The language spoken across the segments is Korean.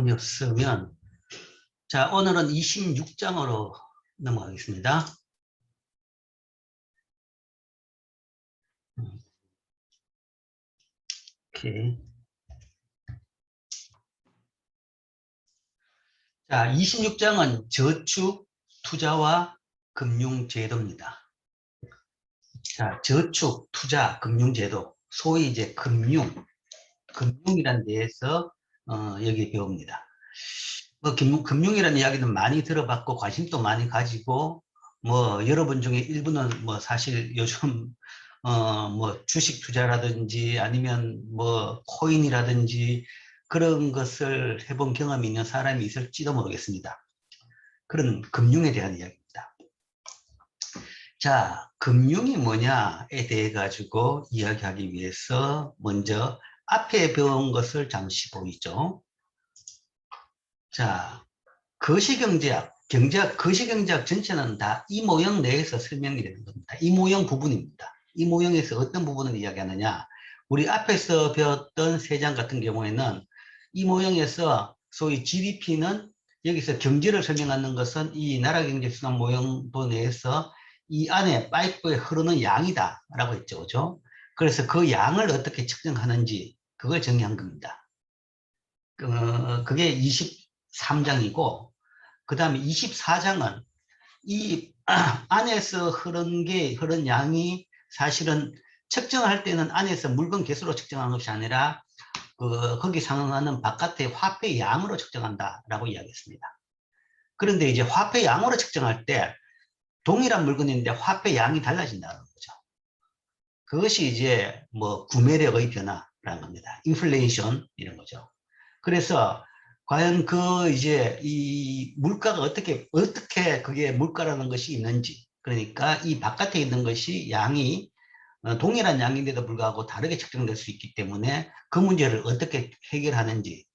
질문이 없으면 자, 오늘은 26장으로 넘어가겠습니다. 오케이. 자, 26장은 저축, 투자와 금융제도입니다. 자, 저축, 투자, 금융제도, 소위 이제 금융이라는 데에서 여기 배웁니다. 금융이라는 이야기는 많이 들어봤고 관심도 많이 가지고 여러분 중에 일부는 사실 요즘 주식 투자라든지 아니면 코인이라든지 그런 것을 해본 경험이 있는 사람이 있을지도 모르겠습니다. 그런 금융에 대한 이야기입니다. 자, 금융이 뭐냐에 대해 가지고 이야기하기 위해서 먼저 앞에 배운 것을 잠시 보이죠. 자, 거시경제학, 거시경제학 전체는 다 이 모형 내에서 설명이 되는 겁니다. 이 모형 부분입니다. 이 모형에서 어떤 부분을 이야기하느냐. 우리 앞에서 배웠던 세 장 같은 경우에는 이 모형에서 소위 GDP는 여기서 경제를 설명하는 것은 이 나라경제순환 모형부 내에서 이 안에 파이프에 흐르는 양이다 라고 했죠. 그죠? 그래서 그 양을 어떻게 측정하는지 그걸 정의한 겁니다. 그게 23장이고 그 다음에 24장은 이 안에서 흐른 양이 사실은 측정할 때는 안에서 물건 개수로 측정하는 것이 아니라 거기 상응하는 바깥의 화폐 양으로 측정한다라고 이야기했습니다. 그런데 이제 화폐 양으로 측정할 때 동일한 물건인데 화폐 양이 달라진다는 거죠. 그것이 이제 구매력의 변화라는 겁니다. 인플레이션 이런 거죠. 그래서 과연 이 물가가 어떻게 그게 물가라는 것이 있는지, 그러니까 이 바깥에 있는 것이 양이 동일한 양인데도 불구하고 다르게 측정될 수 있기 때문에 그 문제를 어떻게 해결하는지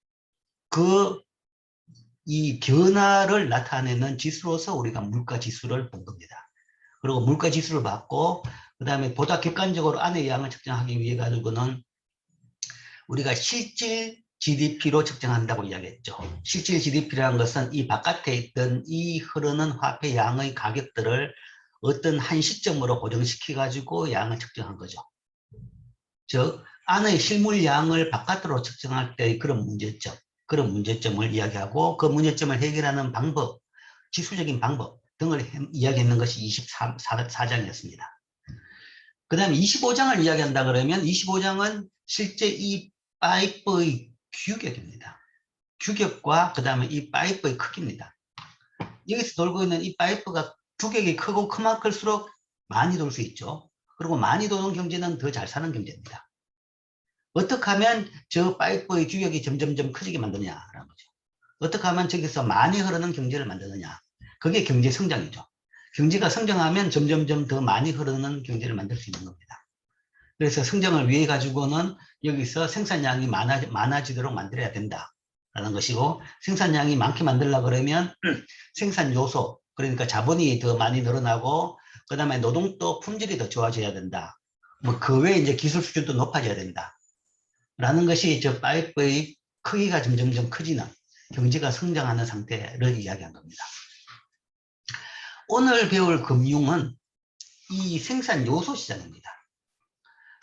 이 변화를 나타내는 지수로서 우리가 물가 지수를 본 겁니다. 그리고 물가 지수를 받고 그 다음에 보다 객관적으로 안의 양을 측정하기 위해 가지고는 우리가 실질 GDP로 측정한다고 이야기했죠. 실질 GDP라는 것은 이 바깥에 있던 이 흐르는 화폐 양의 가격들을 어떤 한 시점으로 고정시켜 가지고 양을 측정한 거죠. 즉 안의 실물 양을 바깥으로 측정할 때 그런 문제점을 이야기하고 그 문제점을 해결하는 방법, 기술적인 방법 등을 이야기했는 것이 24장이었습니다. 그 다음에 25장을 이야기한다 그러면 25장은 실제 이 파이프의 규격입니다. 규격과 그 다음에 이 파이프의 크기입니다. 여기서 돌고 있는 이 파이프가 규격이 크고 크면 클수록 많이 돌 수 있죠. 그리고 많이 도는 경제는 더 잘 사는 경제입니다. 어떻게 하면 저 파이프의 규격이 점점점 커지게 만드냐라는 거죠. 어떻게 하면 저기서 많이 흐르는 경제를 만드느냐. 그게 경제 성장이죠. 경제가 성장하면 점점점 더 많이 흐르는 경제를 만들 수 있는 겁니다. 그래서 성장을 위해 가지고는 여기서 생산량이 많아지도록 만들어야 된다라는 것이고, 생산량이 많게 만들려고 그러면 생산 요소, 그러니까 자본이 더 많이 늘어나고 그 다음에 노동도 품질이 더 좋아져야 된다. 그 외에 이제 기술 수준도 높아져야 된다. 라는 것이 저 파이프의 크기가 점점점 커지는 경제가 성장하는 상태를 이야기한 겁니다. 오늘 배울 금융은 이 생산 요소 시장입니다.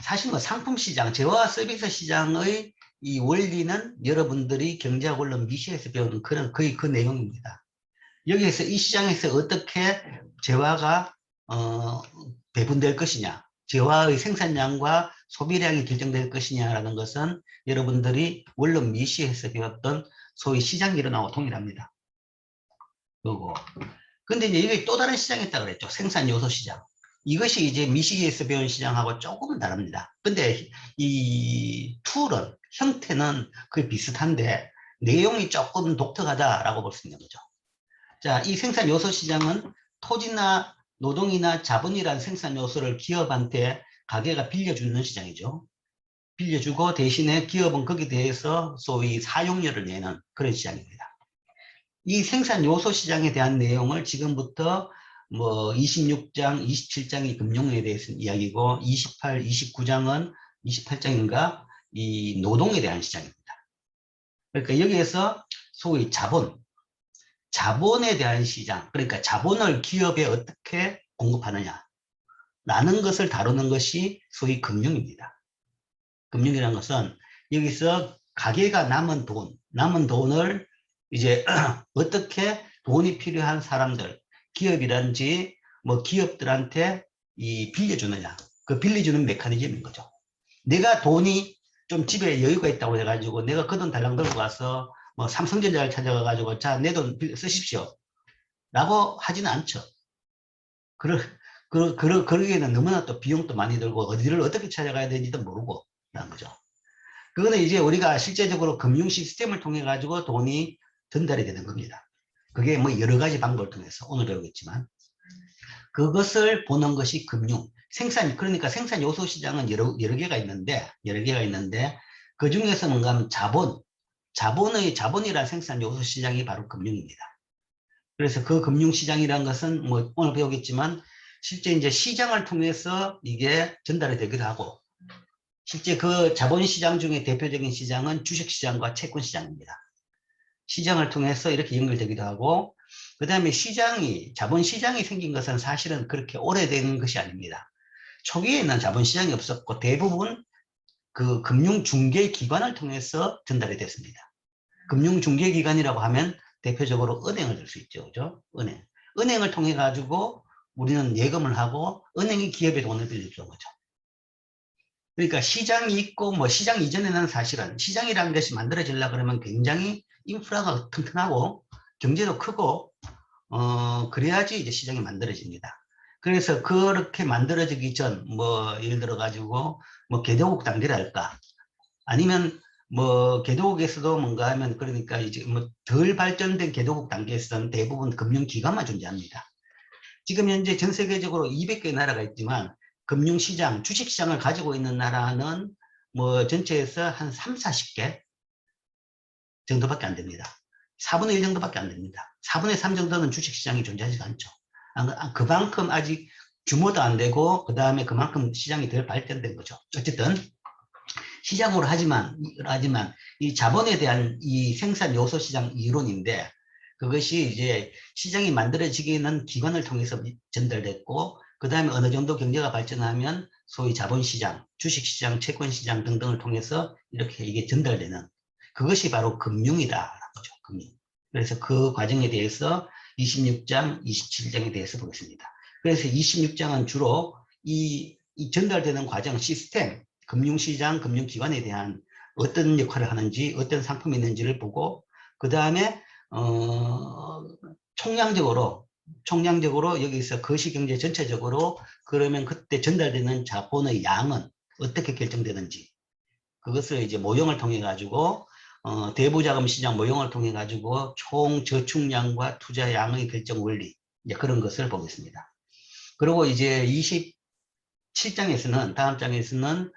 사실 상품 시장, 재화 서비스 시장의 이 원리는 여러분들이 경제학 원론 미시에서 배우는 거의 그 내용입니다. 여기에서 이 시장에서 어떻게 재화가 배분될 것이냐, 재화의 생산량과 소비량이 결정될 것이냐라는 것은 여러분들이 원론 미시에서 배웠던 소위 시장 이론하고 동일합니다. 그리고 근데 이제 여기 또 다른 시장이 있다고 그랬죠. 생산 요소 시장. 이것이 이제 미시에서 배운 시장하고 조금은 다릅니다. 근데 이 툴은, 형태는 거의 비슷한데 내용이 조금 독특하다라고 볼 수 있는 거죠. 자, 이 생산 요소 시장은 토지나 노동이나 자본이라는 생산 요소를 기업한테 가게가 빌려주는 시장이죠. 빌려주고 대신에 기업은 거기에 대해서 소위 사용료를 내는 그런 시장입니다. 이 생산 요소 시장에 대한 내용을 지금부터 26장, 27장이 금융에 대해서 이야기고 28, 29장은 28장인가 이 노동에 대한 시장입니다. 그러니까 여기에서 소위 자본에 대한 시장, 그러니까 자본을 기업에 어떻게 공급하느냐 라는 것을 다루는 것이 소위 금융입니다. 금융이라는 것은 여기서 가계가 남은 돈을 이제 어떻게 돈이 필요한 사람들, 기업이라든지 뭐 기업들한테 빌려주느냐, 그 빌려주는 메커니즘인 거죠. 내가 돈이 좀 집에 여유가 있다고 해가지고 내가 그 돈 달랑 들고 가서 뭐 삼성전자를 찾아가가지고 자, 내 돈 쓰십시오 라고 하지는 않죠. 그러기에는 너무나 또 비용도 많이 들고 어디를 어떻게 찾아가야 되는지도 모르고 라는 거죠. 그거는 이제 우리가 실제적으로 금융 시스템을 통해 가지고 돈이 전달이 되는 겁니다. 그게 뭐 여러 가지 방법을 통해서 오늘 배우겠지만 그것을 보는 것이 금융. 그러니까 생산 요소 시장은 여러 개가 있는데 그 중에서 뭔가 하면 자본이란 생산 요소 시장이 바로 금융입니다. 그래서 그 금융 시장이란 것은 뭐 오늘 배우겠지만 실제 이제 시장을 통해서 이게 전달이 되기도 하고 실제 그 자본시장 중에 대표적인 시장은 주식시장과 채권시장입니다. 시장을 통해서 이렇게 연결되기도 하고 그 다음에 자본시장이 생긴 것은 사실은 그렇게 오래된 것이 아닙니다. 초기에는 자본시장이 없었고 대부분 그 금융중개기관을 통해서 전달이 됐습니다. 금융중개기관이라고 하면 대표적으로 은행을 들 수 있죠. 그죠? 은행을 통해 가지고 우리는 예금을 하고 은행이 기업에 돈을 빌려주는 거죠. 그러니까 시장이 있고 뭐 시장 이전에는 사실은 시장이라는 것이 만들어지려고 그러면 굉장히 인프라가 튼튼하고 경제도 크고 그래야지 이제 시장이 만들어집니다. 그래서 그렇게 만들어지기 전 뭐 예를 들어 가지고 뭐 개도국 단계랄까 아니면 뭐 개도국에서도 뭔가 하면 그러니까 이제 뭐 덜 발전된 개도국 단계에서는 대부분 금융기관만 존재합니다. 지금 현재 전 세계적으로 200개의 나라가 있지만 금융시장, 주식시장을 가지고 있는 나라는 뭐 전체에서 한 3, 40개 정도밖에 안 됩니다. 4분의 1 정도밖에 안 됩니다. 4분의 3 정도는 주식시장이 존재하지 않죠. 그만큼 아직 규모도 안 되고 그 다음에 그만큼 시장이 덜 발전된 거죠. 어쨌든 시장으로 하지만 이 자본에 대한 이 생산 요소 시장 이론인데 그것이 이제 시장이 만들어지기에는 기관을 통해서 전달됐고 그 다음에 어느 정도 경제가 발전하면 소위 자본시장, 주식시장, 채권시장 등등을 통해서 이렇게 이게 전달되는 그것이 바로 금융이다라는 거죠. 금융. 그래서 그 과정에 대해서 26장, 27장에 대해서 보겠습니다. 그래서 26장은 주로 이 전달되는 과정, 시스템, 금융시장, 금융기관에 대한 어떤 역할을 하는지, 어떤 상품이 있는지를 보고 그 다음에 총량적으로 여기서 거시경제 전체적으로 그러면 그때 전달되는 자본의 양은 어떻게 결정되는지 그것을 이제 모형을 통해 가지고 대부자금 시장 모형을 통해 가지고 총 저축량과 투자량의 결정 원리 이제 그런 것을 보겠습니다. 그리고 이제 27장에서는 다음 장에서는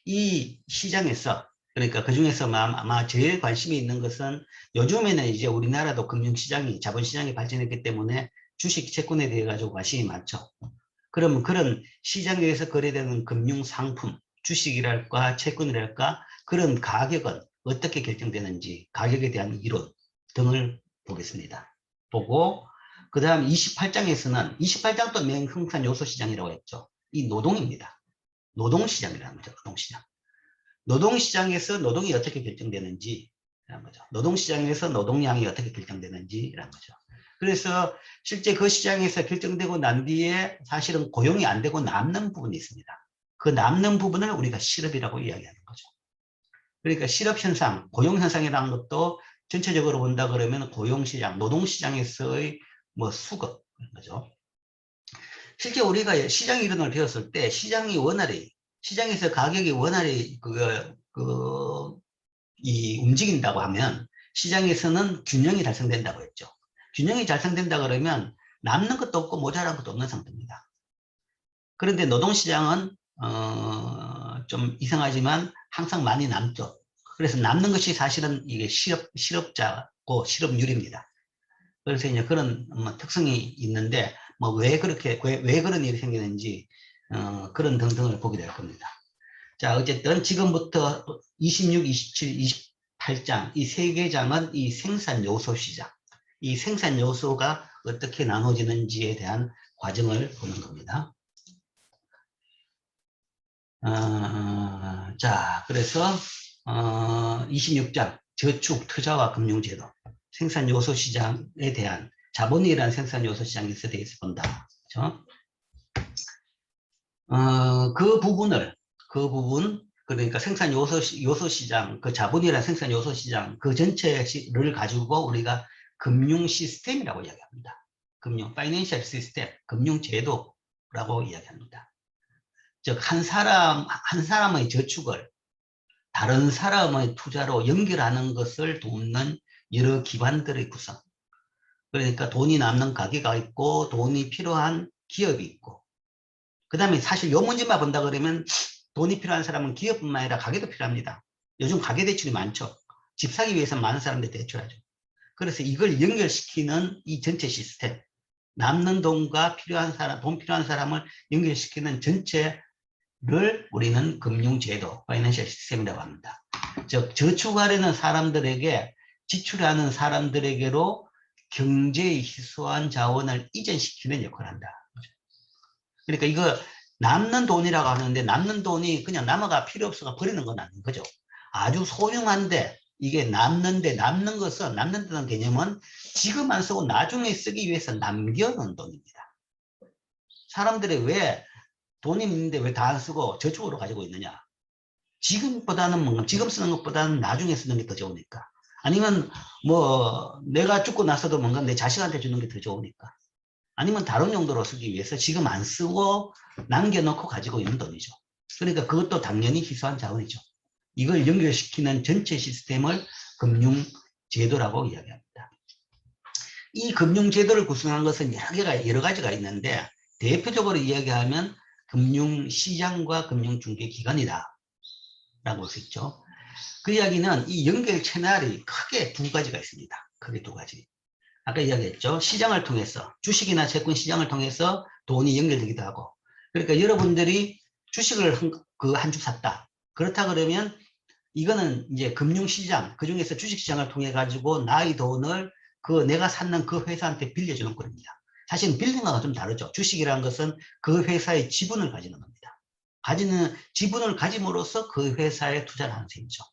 이 시장에서 그러니까 그 중에서 아마 제일 관심이 있는 것은 요즘에는 이제 우리나라도 금융시장이 자본시장이 발전했기 때문에 주식 채권에 대해 가지고 관심이 많죠. 그러면 그런 시장에서 거래되는 금융상품, 주식이랄까 채권이랄까 그런 가격은 어떻게 결정되는지 가격에 대한 이론 등을 보겠습니다. 보고 그 다음 28장에서는 28장도 맹생산 요소 시장이라고 했죠. 이 노동입니다. 노동시장이라는 거죠. 노동시장. 노동시장에서 노동이 어떻게 결정되는지 라는 거죠. 노동시장에서 노동량이 어떻게 결정되는지라는 거죠. 그래서 실제 그 시장에서 결정되고 난 뒤에 사실은 고용이 안 되고 남는 부분이 있습니다. 그 남는 부분을 우리가 실업이라고 이야기하는 거죠. 그러니까 실업현상, 고용현상이라는 것도 전체적으로 본다 그러면 고용시장, 노동시장에서의 뭐 수급, 거죠. 실제 우리가 시장 이론을 배웠을 때 시장에서 가격이 원활히 움직인다고 하면 시장에서는 균형이 달성된다고 했죠. 균형이 달성된다 그러면 남는 것도 없고 모자란 것도 없는 상태입니다. 그런데 노동시장은 좀 이상하지만 항상 많이 남죠. 그래서 남는 것이 사실은 이게 실업자고 실업률입니다. 그래서 이제 그런 특성이 있는데 뭐 왜 그런 일이 생기는지 그런 등등을 보게 될 겁니다. 자, 어쨌든 지금부터 26, 27, 8장, 이 세 개 장은 이 생산 요소 시장, 이 생산 요소가 어떻게 나눠지는지에 대한 과정을 보는 겁니다. 자, 그래서 26장 저축, 투자와 금융제도, 생산 요소 시장에 대한 자본이라는 생산 요소 시장에 대해서 본다. 그렇죠? 그 부분, 그러니까 생산 요소 시장, 그 자본이라는 생산 요소 시장, 그 전체를 가지고 우리가 금융 시스템이라고 이야기합니다. 파이낸셜 시스템, 금융 제도라고 이야기합니다. 즉, 한 사람의 저축을 다른 사람의 투자로 연결하는 것을 돕는 여러 기관들의 구성. 그러니까 돈이 남는 가게가 있고, 돈이 필요한 기업이 있고, 그 다음에 사실 요 문제만 본다 그러면 돈이 필요한 사람은 기업뿐만 아니라 가게도 필요합니다. 요즘 가계 대출이 많죠. 집 사기 위해서 많은 사람들이 대출하죠. 그래서 이걸 연결시키는 이 전체 시스템, 남는 돈과 돈 필요한 사람을 연결시키는 전체를 우리는 금융제도, 파이낸셜 시스템이라고 합니다. 즉, 저축하려는 사람들에게, 지출하는 사람들에게로 경제의 희소한 자원을 이전시키는 역할을 한다. 그러니까 이거 남는 돈이라고 하는데, 남는 돈이 그냥 남아가 필요 없어가 버리는 건 아닌 거죠. 아주 소중한데, 이게 남는다는 개념은 지금 안 쓰고 나중에 쓰기 위해서 남겨놓은 돈입니다. 사람들이 왜 돈이 있는데 왜 다 안 쓰고 저축으로 가지고 있느냐? 지금 쓰는 것보다는 나중에 쓰는 게 더 좋으니까. 아니면 뭐 내가 죽고 나서도 뭔가 내 자식한테 주는 게 더 좋으니까. 아니면 다른 용도로 쓰기 위해서 지금 안 쓰고 남겨놓고 가지고 있는 돈이죠. 그러니까 그것도 당연히 희소한 자원이죠. 이걸 연결시키는 전체 시스템을 금융제도라고 이야기합니다. 이 금융제도를 구성한 것은 여러 가지가 있는데, 대표적으로 이야기하면 금융시장과 금융중개기관이다 라고 할 수 있죠. 그 이야기는 이 연결 채널이 크게 두 가지가 있습니다. 크게 두 가지. 아까 이야기했죠. 시장을 통해서, 주식이나 채권 시장을 통해서 돈이 연결되기도 하고, 그러니까 여러분들이 주식을 한 주 샀다. 그렇다 그러면 이거는 이제 금융시장, 그 중에서 주식시장을 통해 가지고 나의 돈을 내가 샀는 그 회사한테 빌려주는 겁니다. 사실은 빌리는 거랑 좀 다르죠. 주식이라는 것은 그 회사의 지분을 가지는 겁니다. 지분을 가짐으로써 그 회사에 투자를 하는 셈이죠.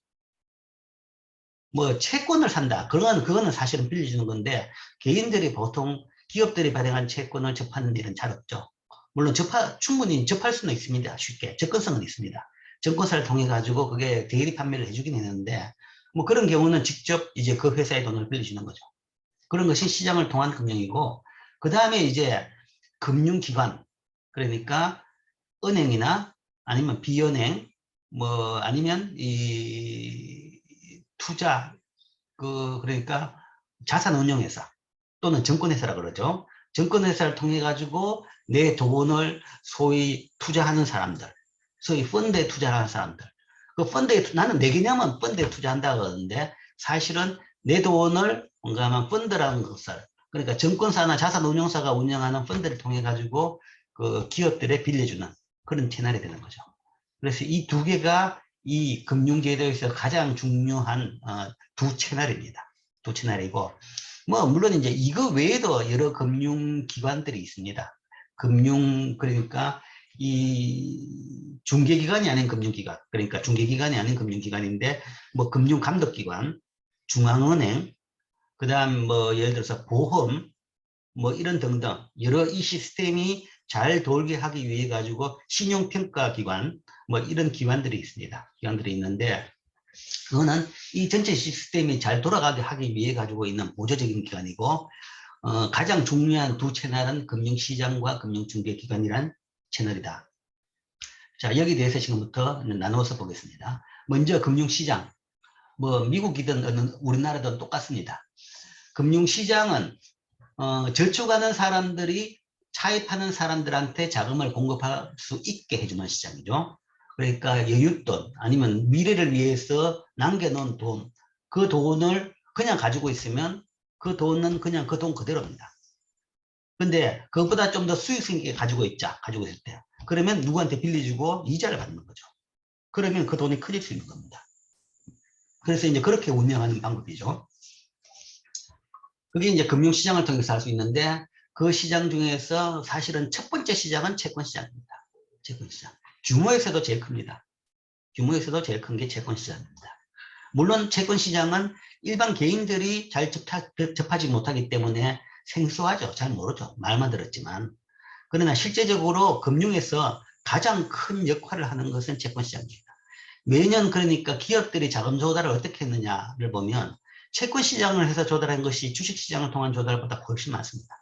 뭐 채권을 산다. 그거는 사실은 빌려주는 건데, 개인들이 보통 기업들이 발행한 채권을 접하는 일은 잘 없죠. 물론 충분히 접할 수는 있습니다. 쉽게. 접근성은 있습니다. 증권사를 통해 가지고 그게 대리 판매를 해주긴 했는데, 뭐 그런 경우는 직접 이제 그 회사의 돈을 빌려주는 거죠. 그런 것이 시장을 통한 금융이고, 그 다음에 이제 금융기관, 그러니까 은행이나 아니면 비은행, 뭐 아니면 이 투자, 그러니까 자산운용회사 또는 증권회사라 그러죠. 증권회사를 통해 가지고 내 돈을 소위 투자하는 사람들, 소위 펀드에 투자하는 사람들. 나는 내 개념은 펀드에 투자한다고 그러는데, 사실은 내 돈을 뭔가 하면 펀드라는 것을, 그러니까 증권사나 자산운용사가 운영하는 펀드를 통해 가지고 그 기업들에 빌려주는 그런 채널이 되는 거죠. 그래서 이 두 개가 이 금융제도에서 가장 중요한 두 채널입니다. 두 채널이고, 뭐 물론 이제 이거 외에도 여러 금융기관들이 있습니다. 그러니까 이 중개기관이 아닌 금융기관, 그러니까 중개기관이 아닌 금융기관인데, 뭐 금융감독기관, 중앙은행, 그 다음 뭐 예를 들어서 보험, 뭐 이런 등등 여러 이 시스템이 잘 돌게 하기 위해 가지고 신용평가기관, 뭐 이런 기관들이 있습니다. 기관들이 있는데, 그거는 이 전체 시스템이 잘 돌아가게 하기 위해 가지고 있는 보조적인 기관이고, 가장 중요한 두 채널은 금융시장과 금융중개기관이란 채널이다. 자, 여기에 대해서 지금부터 나누어서 보겠습니다. 먼저 금융시장, 뭐 미국이든 우리나라든 똑같습니다. 금융시장은 저축하는 사람들이 차입하는 사람들한테 자금을 공급할 수 있게 해주는 시장이죠. 그러니까 여윳돈, 아니면 미래를 위해서 남겨놓은 돈, 그 돈을 그냥 가지고 있으면 그 돈은 그냥 그 돈 그대로입니다. 근데 그것보다 좀 더 수익성 있게 가지고 있을 때, 그러면 누구한테 빌려주고 이자를 받는 거죠. 그러면 그 돈이 커질 수 있는 겁니다. 그래서 이제 그렇게 운영하는 방법이죠. 그게 이제 금융시장을 통해서 할 수 있는데 그 시장 중에서 사실은 첫 번째 시장은 채권시장입니다. 채권시장. 규모에서도 제일 큽니다. 규모에서도 제일 큰 게 채권시장입니다. 물론 채권시장은 일반 개인들이 잘 접하지 못하기 때문에 생소하죠. 잘 모르죠. 말만 들었지만. 그러나 실제적으로 금융에서 가장 큰 역할을 하는 것은 채권시장입니다. 매년 그러니까 기업들이 자금 조달을 어떻게 했느냐를 보면 채권시장을 해서 조달한 것이 주식시장을 통한 조달보다 훨씬 많습니다.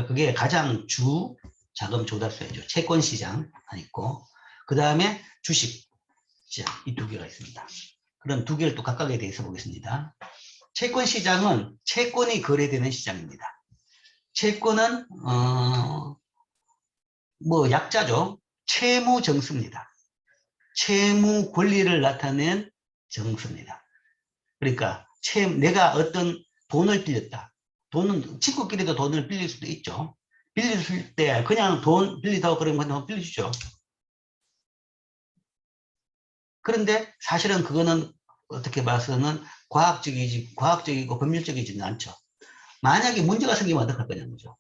그게 가장 주 자금 조달소이죠. 채권시장 하나 있고 그 다음에 주식시장 이 두 개가 있습니다. 그럼 두 개를 또 각각에 대해서 보겠습니다. 채권시장은 채권이 거래되는 시장입니다. 채권은 뭐 약자죠. 채무정수입니다. 채무 권리를 나타낸 정수입니다. 그러니까 내가 어떤 돈을 빌렸다. 돈은 친구끼리도 돈을 빌릴 수도 있죠. 빌릴 때 그냥 돈 빌리다고 그러면 돈 빌려주죠. 그런데 사실은 그거는 어떻게 봐서는 과학적이고 법률적이지는 않죠. 만약에 문제가 생기면 어떡할 거냐는 거죠.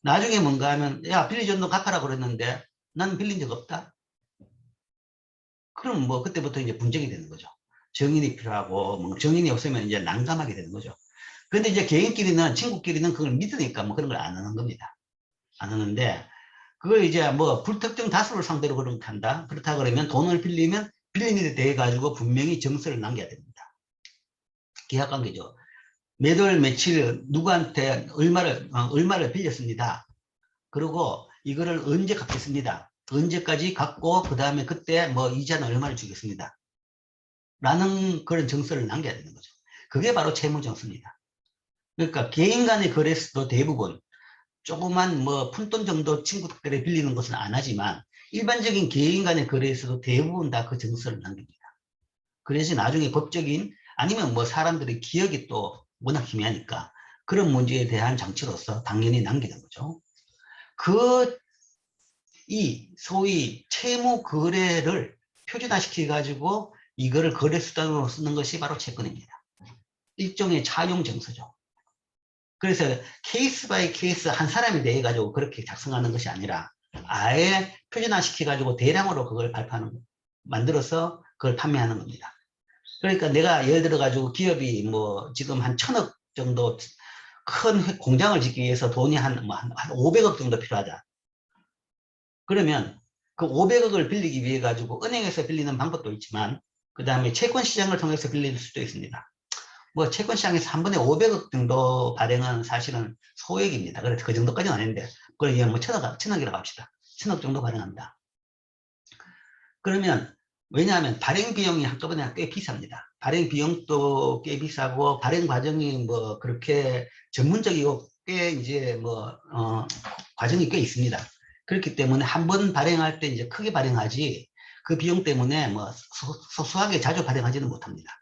나중에 뭔가 하면 야 빌려준 돈 갚아라 그랬는데 나는 빌린 적 없다. 그럼 뭐 그때부터 이제 분쟁이 되는 거죠. 정인이 필요하고 뭐 정인이 없으면 이제 난감하게 되는 거죠. 그런데 이제 개인끼리는 친구끼리는 그걸 믿으니까 뭐 그런 걸 안 하는 겁니다. 안 하는데 그걸 이제 뭐 불특정 다수를 상대로 그렇게 한다. 그렇다 그러면 돈을 빌리면 빌린 일에 대해 가지고 분명히 정서를 남겨야 됩니다. 계약관계죠. 매달 며칠 누구한테 얼마를 빌렸습니다. 그리고 이거를 언제 갚겠습니다. 언제까지 갚고 그 다음에 그때 뭐 이자는 얼마를 주겠습니다. 라는 그런 정서를 남겨야 되는 거죠. 그게 바로 채무정수입니다. 그러니까 개인 간의 거래에서도 대부분 조그만 뭐 푼돈 정도 친구들에 빌리는 것은 안 하지만 일반적인 개인 간의 거래에서도 대부분 다 그 정서를 남깁니다. 그래서 나중에 법적인 아니면 뭐 사람들의 기억이 또 워낙 희미하니까 그런 문제에 대한 장치로서 당연히 남기는 거죠. 이 소위 채무 거래를 표준화시켜 가지고 이거를 거래 수단으로 쓰는 것이 바로 채권입니다. 일종의 차용 정서죠. 그래서 케이스 바이 케이스 한 사람이 대해 가지고 그렇게 작성하는 것이 아니라 아예 표준화시켜 가지고 대량으로 그걸 만들어서 그걸 판매하는 겁니다. 그러니까 내가 예를 들어 가지고 기업이 뭐 지금 한 1,000억 정도 큰 공장을 짓기 위해서 돈이 한 500억 정도 필요하다. 그러면 그 500억을 빌리기 위해 가지고 은행에서 빌리는 방법도 있지만 그 다음에 채권시장을 통해서 빌릴 수도 있습니다. 뭐 채권시장에서 한 번에 500억 정도 발행은 사실은 소액입니다. 그래서 그 정도까지는 아닌데 그걸 뭐 천억이라고 합시다. 1,000억 정도 발행합니다. 그러면 왜냐하면 발행 비용이 한꺼번에 꽤 비쌉니다. 발행 비용도 꽤 비싸고 발행 과정이 뭐 그렇게 전문적이고 꽤 이제 뭐 과정이 꽤 있습니다. 그렇기 때문에 한 번 발행할 때 이제 크게 발행하지 그 비용 때문에 뭐 소소하게 자주 발행하지는 못합니다.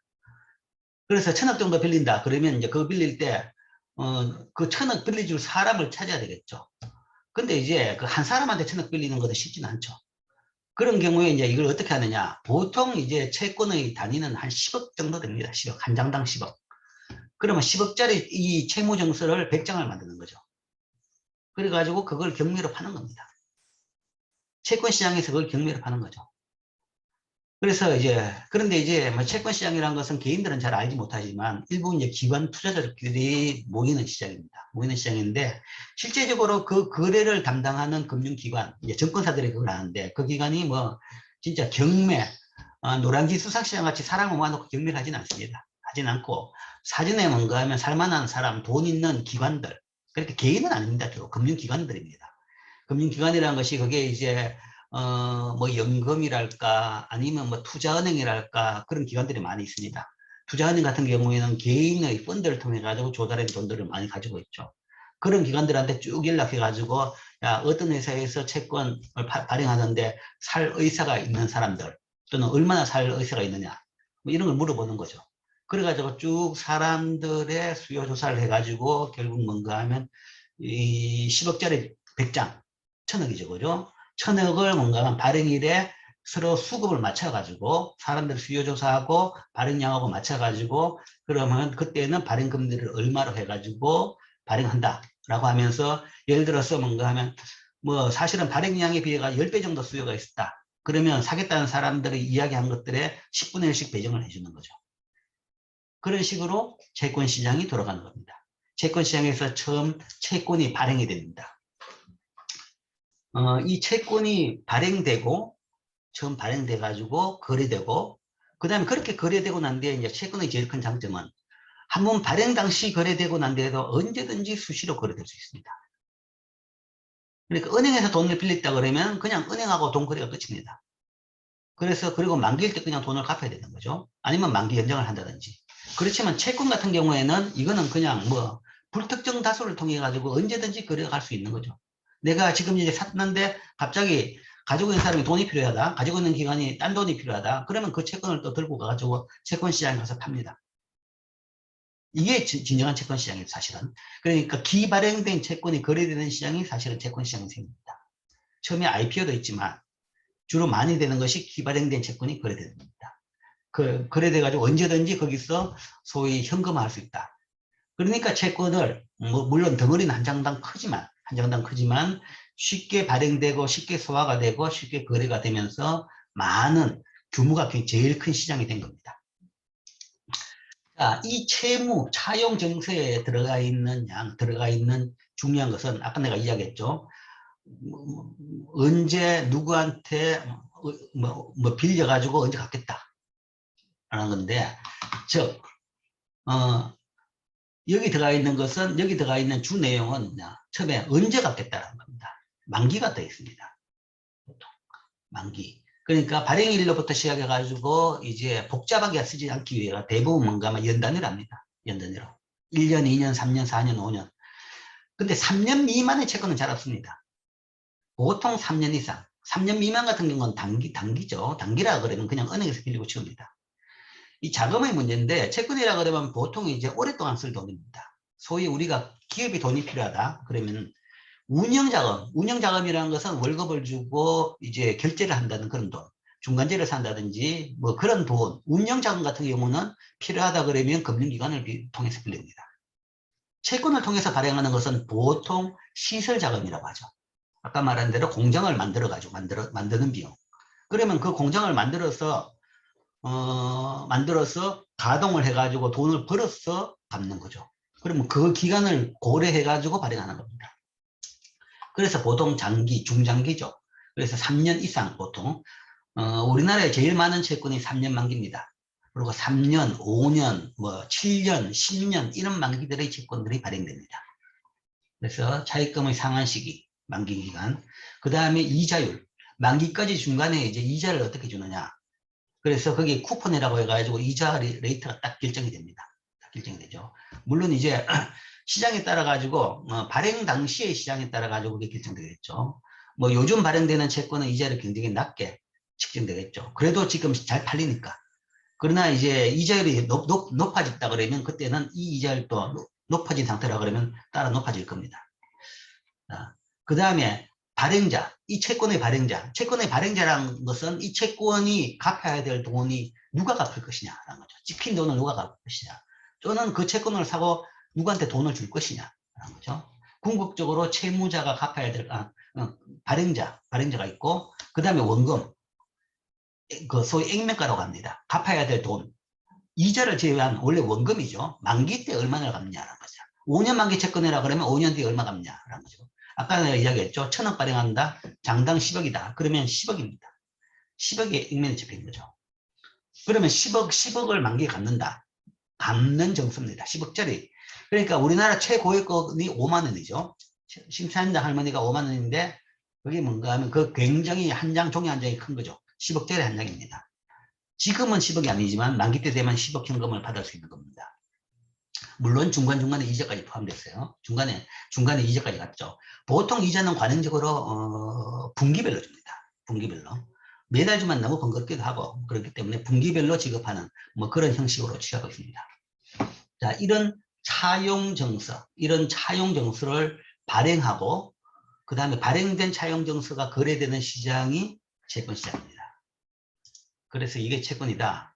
그래서 1,000억 정도 빌린다. 그러면 이제 그거 빌릴 때 그 1,000억 빌려줄 사람을 찾아야 되겠죠. 근데 이제 그 한 사람한테 1,000억 빌리는 것도 쉽지는 않죠. 그런 경우에 이제 이걸 어떻게 하느냐. 보통 이제 채권의 단위는 한 10억 정도 됩니다. 10억. 한 장당 10억. 그러면 10억짜리 이 채무증서를 100장을 만드는 거죠. 그래가지고 그걸 경매로 파는 겁니다. 채권시장에서 그걸 경매로 파는 거죠. 그래서 그런데 이제 뭐 채권시장이라는 것은 개인들은 잘 알지 못하지만 일부 이제 기관 투자자들끼리 모이는 시장입니다. 모이는 시장인데 실제적으로 그 거래를 담당하는 금융기관, 이제 증권사들이 그걸 하는데 그 기관이 뭐 진짜 경매, 노량진 수산시장 같이 사람 모아놓고 경매를 하진 않습니다. 하진 않고 사전에 뭔가 하면 살만한 사람, 돈 있는 기관들, 그렇게 개인은 아닙니다. 주로 금융기관들입니다. 금융기관이라는 것이 그게 이제 뭐 연금이랄까 아니면 뭐 투자은행이랄까 그런 기관들이 많이 있습니다. 투자은행 같은 경우에는 개인의 펀드를 통해 가지고 조달한 돈들을 많이 가지고 있죠. 그런 기관들한테 쭉 연락해 가지고 야 어떤 회사에서 채권을 발행하는데 살 의사가 있는 사람들 또는 얼마나 살 의사가 있느냐 뭐 이런 걸 물어보는 거죠. 그래 가지고 쭉 사람들의 수요 조사를 해 가지고 결국 뭔가 하면 이 10억짜리 100장 1,000억이죠. 그죠? 1,000억을 뭔가 발행일에 서로 수급을 맞춰가지고 사람들 수요 조사하고 발행량하고 맞춰가지고 그러면 그때는 발행금리를 얼마로 해가지고 발행한다라고 하면서 예를 들어서 뭔가 하면 뭐 사실은 발행량에 비해가 10배 정도 수요가 있었다. 그러면 사겠다는 사람들이 이야기한 것들에 10분의 1씩 배정을 해주는 거죠. 그런 식으로 채권 시장이 돌아가는 겁니다. 채권 시장에서 처음 채권이 발행이 됩니다. 이 채권이 발행되고 처음 발행돼 가지고 거래되고 그다음에 그렇게 거래되고 난 뒤에 이제 채권의 제일 큰 장점은 한 번 발행 당시 거래되고 난 뒤에도 언제든지 수시로 거래될 수 있습니다. 그러니까 은행에서 돈을 빌렸다 그러면 그냥 은행하고 돈 거래가 끝입니다. 그래서 그리고 만기일 때 그냥 돈을 갚아야 되는 거죠. 아니면 만기 연장을 한다든지. 그렇지만 채권 같은 경우에는 이거는 그냥 뭐 불특정 다수를 통해 가지고 언제든지 거래가 갈 수 있는 거죠. 내가 지금 이제 샀는데 갑자기 가지고 있는 사람이 돈이 필요하다. 가지고 있는 기관이 딴 돈이 필요하다. 그러면 그 채권을 또 들고 가가지고 채권 시장에 가서 팝니다. 이게 진정한 채권 시장이에요, 사실은. 그러니까 기발행된 채권이 거래되는 시장이 사실은 채권 시장이 생깁니다. 처음에 IPO도 있지만 주로 많이 되는 것이 기발행된 채권이 거래되는 겁니다. 거래돼가지고 언제든지 거기서 소위 현금화할 수 있다. 그러니까 채권을 뭐 물론 덩어리는 한 장당 크지만 쉽게 발행되고 쉽게 소화가 되고 쉽게 거래가 되면서 많은 규모가 제일 큰 시장이 된 겁니다. 자, 이 채무 차용 정서에 들어가 있는 중요한 것은 아까 내가 이야기했죠. 언제 누구한테 빌려가지고 언제 갚겠다 라는 건데, 즉 여기 들어가 있는 것은 여기 들어가 있는 주 내용은 처음에 언제 갚겠다라는 겁니다. 만기가 되어 있습니다. 보통 만기. 그러니까 발행일로부터 시작해 가지고 이제 복잡하게 쓰지 않기 위해 대부분 뭔가 연 단위로 합니다. 연 단위로. 1년, 2년, 3년, 4년, 5년. 근데 3년 미만의 채권은 잘 없습니다. 보통 3년 이상. 3년 미만 같은 경우는 단기죠. 단기라 그러면 그냥 은행에서 빌리고 치웁니다. 이 자금의 문제인데 채권이라 그러면 보통 이제 오랫동안 쓸 돈입니다. 소위 우리가 기업이 돈이 필요하다. 그러면 운영자금이라는 것은 월급을 주고 이제 결제를 한다는 그런 돈, 중간재를 산다든지 뭐 그런 돈, 운영자금 같은 경우는 필요하다 그러면 금융기관을 통해서 빌립니다. 채권을 통해서 발행하는 것은 보통 시설자금이라고 하죠. 아까 말한 대로 공장을 만드는 비용. 그러면 그 공장을 만들어서 가동을 해가지고 돈을 벌어서 갚는 거죠. 그러면 그 기간을 고려해가지고 발행하는 겁니다. 그래서 보통 장기, 중장기죠. 그래서 3년 이상 보통 우리나라에 제일 많은 채권이 3년 만기입니다. 그리고 3년, 5년, 뭐 7년, 10년 이런 만기들의 채권들이 발행됩니다. 그래서 차입금의 상환 시기, 만기 기간, 그 다음에 이자율, 만기까지 중간에 이제 이자를 어떻게 주느냐. 그래서 거기 쿠폰이라고 해가지고 이자 레이트가 딱 결정이 됩니다. 딱 결정이 되죠. 물론 이제 시장에 따라 가지고 발행 당시의 시장에 따라 가지고 그게 결정되겠죠. 뭐 요즘 발행되는 채권은 이자를 굉장히 낮게 측정되겠죠. 그래도 지금 잘 팔리니까. 그러나 이제 이자율이 높아졌다 그러면 그때는 이 이자율도 높아진 상태라 그러면 따라 높아질 겁니다. 그 다음에 발행자, 이 채권의 발행자라는 것은 이 채권이 갚아야 될 돈이 누가 갚을 것이냐라는 거죠. 찍힌 돈을 누가 갚을 것이냐. 또는 그 채권을 사고 누구한테 돈을 줄 것이냐라는 거죠. 궁극적으로 채무자가 갚아야 될, 발행자가 있고, 그 다음에 원금, 그 소위 액면가라고 합니다. 갚아야 될 돈. 이자를 제외한 원래 원금이죠. 만기 때 얼마나 갚냐라는 거죠. 5년 만기 채권이라 그러면 5년 뒤에 얼마 갚냐라는 거죠. 아까 내가 이야기했죠. 1,000억 발행한다. 장당 10억이다. 그러면 10억입니다. 10억의 액면이 잡힌 거죠. 그러면 10억을 만기에 갚는다. 갚는 정수입니다. 10억짜리. 그러니까 우리나라 최고액권이 5만 원이죠. 심사위원장 할머니가 5만 원인데 그게 뭔가 하면 그 굉장히 종이 한 장이 큰 거죠. 10억짜리 한 장입니다. 지금은 10억이 아니지만 만기 때 되면 10억 현금을 받을 수 있는 겁니다. 물론 중간중간에 이자까지 포함됐어요. 중간에 이자까지 갔죠. 보통 이자는 관행적으로 분기별로 줍니다. 분기별로. 매달 주면 너무 번거롭기도 하고 그렇기 때문에 분기별로 지급하는 뭐 그런 형식으로 취하고 있습니다. 자, 이런 차용정서를 발행하고 그 다음에 발행된 차용정서가 거래되는 시장이 채권시장입니다. 그래서 이게 채권이다.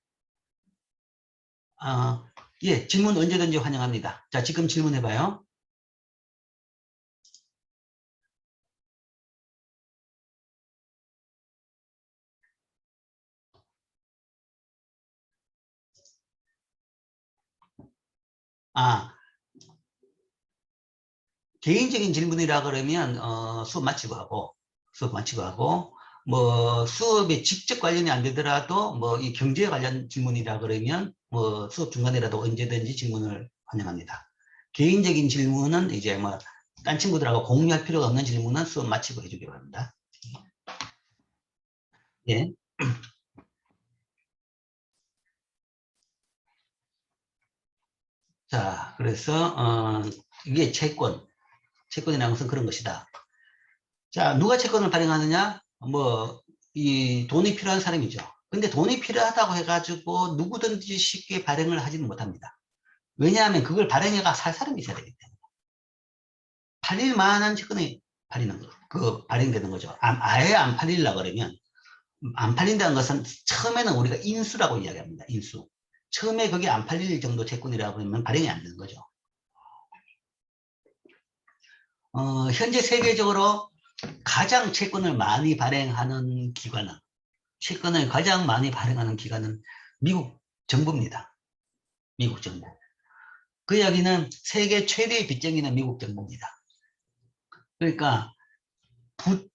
예, 질문 언제든지 환영합니다. 자, 지금 질문해봐요. 아, 개인적인 질문이라 그러면 수업 마치고 하고 뭐 수업에 직접 관련이 안 되더라도 뭐 이 경제에 관련 질문이라 그러면 뭐 수업 중간이라도 언제든지 질문을 환영합니다. 개인적인 질문은 이제 뭐 딴 친구들하고 공유할 필요가 없는 질문은 수업 마치고 해주기 바랍니다. 예. 자, 그래서 이게 채권이라는 것은 그런 것이다. 자, 누가 채권을 발행하느냐? 뭐 이 돈이 필요한 사람이죠. 근데 돈이 필요하다고 해가지고 누구든지 쉽게 발행을 하지는 못합니다. 왜냐하면 그걸 발행해가 살 사람이 있어야 되기 때문에. 팔릴 만한 채권이 발행되는 거죠. 아예 안 팔리려 그러면, 안 팔린다는 것은 처음에는 우리가 인수라고 이야기합니다. 인수. 처음에 그게 안 팔릴 정도 채권이라고 하면 발행이 안 되는 거죠. 현재 세계적으로 가장 채권을 많이 발행하는 기관은, 채권을 가장 많이 발행하는 기관은 미국 정부입니다. 미국 정부. 그 이야기는 세계 최대의 빚쟁이는 미국 정부입니다. 그러니까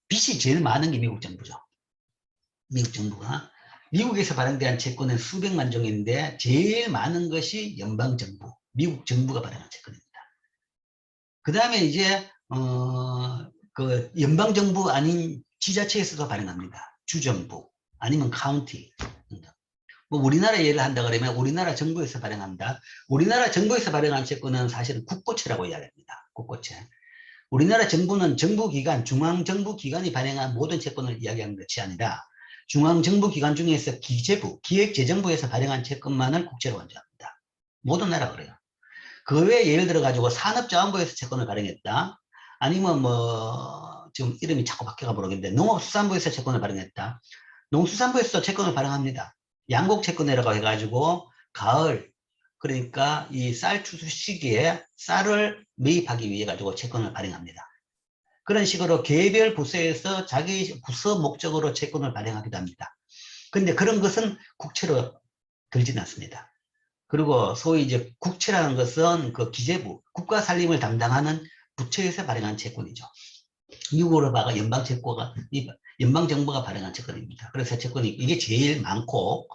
빚이 제일 많은 게 미국 정부죠. 미국 정부가. 미국에서 발행된 채권은 수백만 종인데 제일 많은 것이 연방정부, 미국 정부가 발행한 채권입니다. 그 다음에 이제 그 연방정부 아닌 지자체에서도 발행합니다. 주정부 아니면 카운티. 뭐 우리나라 예를 한다 그러면 우리나라 정부에서 발행한다. 우리나라 정부에서 발행한 채권은 사실은 국고채라고 이야기합니다. 국고채. 우리나라 정부는 정부기관, 중앙정부기관이 발행한 모든 채권을 이야기하는 것이 아니라 중앙정부기관 중에서 기재부, 기획재정부에서 발행한 채권만을 국채로 간주합니다. 모든 나라 그래요. 그 외에 예를 들어가지고 산업자원부에서 채권을 발행했다. 아니면 뭐 지금 이름이 자꾸 바뀌어가 모르겠는데 농업수산부에서 채권을 발행했다. 농수산부에서도 채권을 발행합니다. 양곡채권이라고 해가지고 가을, 그러니까 이 쌀 추수 시기에 쌀을 매입하기 위해 가지고 채권을 발행합니다. 그런 식으로 개별 부서에서 자기 부서 목적으로 채권을 발행하기도 합니다. 그런데 그런 것은 국채로 들지는 않습니다. 그리고 소위 이제 국채라는 것은 그 기재부, 국가 살림을 담당하는 부처에서 발행한 채권이죠. 미국으로 봐가 연방정부가 발행한 채권입니다. 그래서 채권이 이게 제일 많고,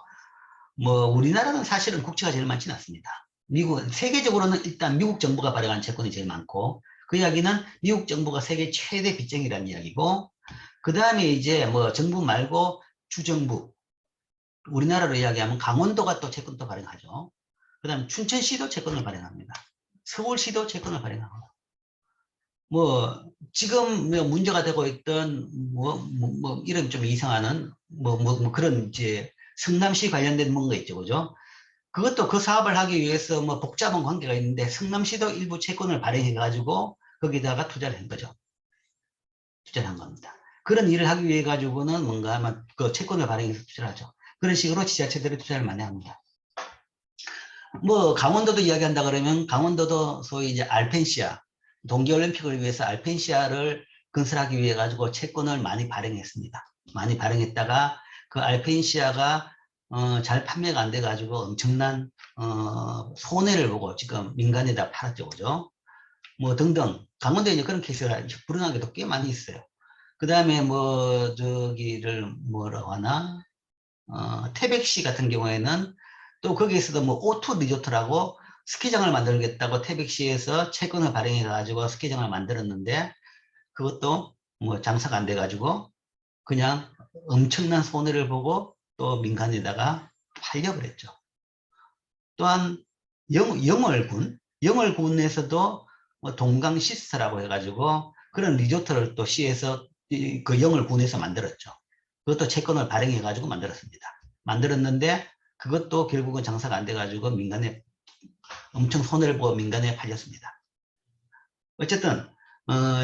뭐 우리나라는 사실은 국채가 제일 많지는 않습니다. 세계적으로는 일단 미국 정부가 발행한 채권이 제일 많고, 그 이야기는 미국 정부가 세계 최대 빚쟁이라는 이야기고, 그 다음에 이제 뭐 정부 말고 주정부, 우리나라로 이야기하면 강원도가 또 채권도 발행하죠. 그 다음에 춘천시도 채권을 발행합니다. 서울시도 채권을 발행하고, 뭐 지금 문제가 되고 있던 이름 좀 이상하는 그런 이제 성남시 관련된 뭔가 있죠, 그죠? 그것도 그 사업을 하기 위해서 뭐 복잡한 관계가 있는데 성남시도 일부 채권을 발행해 가지고 거기다가 투자를 한 거죠. 투자를 한 겁니다. 그런 일을 하기 위해 가지고는 뭔가 아마 그 채권을 발행해서 투자를 하죠. 그런 식으로 지자체들이 투자를 많이 합니다. 뭐 강원도도 이야기한다 그러면 강원도도 소위 이제 알펜시아, 동계올림픽을 위해서 알펜시아를 건설하기 위해 가지고 채권을 많이 발행했습니다. 많이 발행했다가 그 알펜시아가 잘 판매가 안 돼 가지고 엄청난 손해를 보고 지금 민간에다 팔았죠, 그죠? 뭐 등등 강원도에 이제 그런 케이스가 불행한 게도 꽤 많이 있어요. 그 다음에 뭐 저기를 뭐라고 하나 태백시 같은 경우에는 또 거기에서도 뭐 오토 리조트라고 스키장을 만들겠다고 태백시에서 채권을 발행해 가지고 스키장을 만들었는데 그것도 뭐 장사가 안 돼 가지고 그냥 엄청난 손해를 보고 또 민간에다가 팔려버렸죠. 또한 영월군에서도 뭐 동강시스터라고 해가지고 그런 리조트를 또 시에서 그 영월군에서 만들었죠. 그것도 채권을 발행해 가지고 만들었습니다. 만들었는데 그것도 결국은 장사가 안 돼 가지고 민간에 엄청 손해를 보고 민간에 팔렸습니다. 어쨌든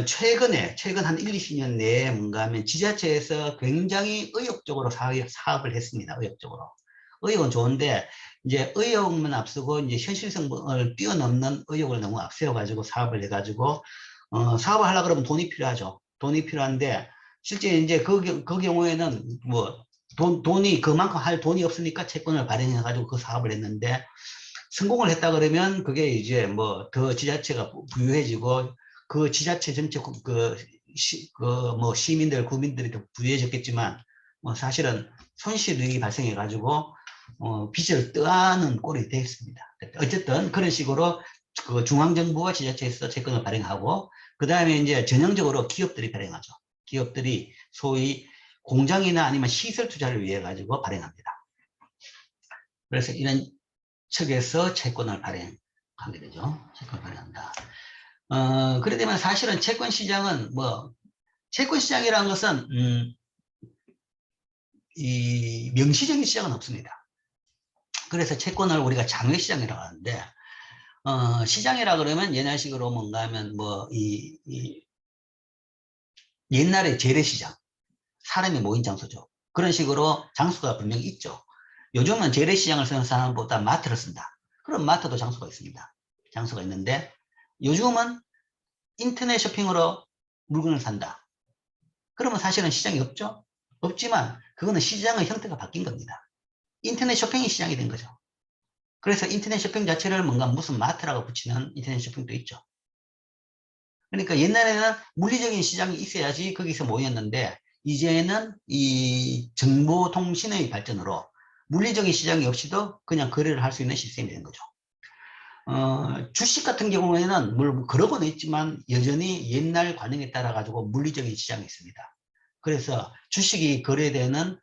최근 한 1, 20년 내에 뭔가 하면 지자체에서 굉장히 의욕적으로 사업을 했습니다. 의욕적으로. 의욕은 좋은데, 이제 의욕만 앞서고, 이제 현실성을 뛰어넘는 의욕을 너무 앞세워가지고 사업을 해가지고, 사업을 하려고 그러면 돈이 필요하죠. 돈이 필요한데, 실제 이제 그 경우에는 뭐, 돈이 그만큼 할 돈이 없으니까 채권을 발행해가지고 그 사업을 했는데, 성공을 했다 그러면 그게 이제 뭐 더 지자체가 부유해지고 그 지자체 전체 뭐 시민들 국민들이 더 부유해졌겠지만 뭐 사실은 손실이 발생해 가지고 빚을 떠안는 꼴이 되었습니다. 어쨌든 그런 식으로 그 중앙정부와 지자체에서 채권을 발행하고 그 다음에 이제 전형적으로 기업들이 발행하죠. 기업들이 소위 공장이나 아니면 시설 투자를 위해 가지고 발행합니다. 그래서 이런 측에서 채권을 발행하게 되죠. 채권 발행한다. 그래 되면 사실은 채권 시장은 채권 시장이라는 것은 이 명시적인 시장은 없습니다. 그래서 채권을 우리가 장외 시장이라고 하는데 시장이라 그러면 옛날식으로 뭔가 하면 옛날에 재래시장 사람이 모인 장소죠. 그런 식으로 장소가 분명히 있죠. 요즘은 재래시장을 쓰는 사람보다 마트를 쓴다. 그럼 마트도 장소가 있습니다. 장소가 있는데 요즘은 인터넷 쇼핑으로 물건을 산다. 그러면 사실은 시장이 없죠? 없지만 그거는 시장의 형태가 바뀐 겁니다. 인터넷 쇼핑이 시장이 된 거죠. 그래서 인터넷 쇼핑 자체를 뭔가 무슨 마트라고 붙이는 인터넷 쇼핑도 있죠. 그러니까 옛날에는 물리적인 시장이 있어야지 거기서 모였는데 이제는 이 정보통신의 발전으로 물리적인 시장이 없이도 그냥 거래를 할 수 있는 시스템이 된 거죠. 주식 같은 경우에는 물론 그러고는 있지만 여전히 옛날 관행에 따라 가지고 물리적인 시장이 있습니다. 그래서 주식이 거래되는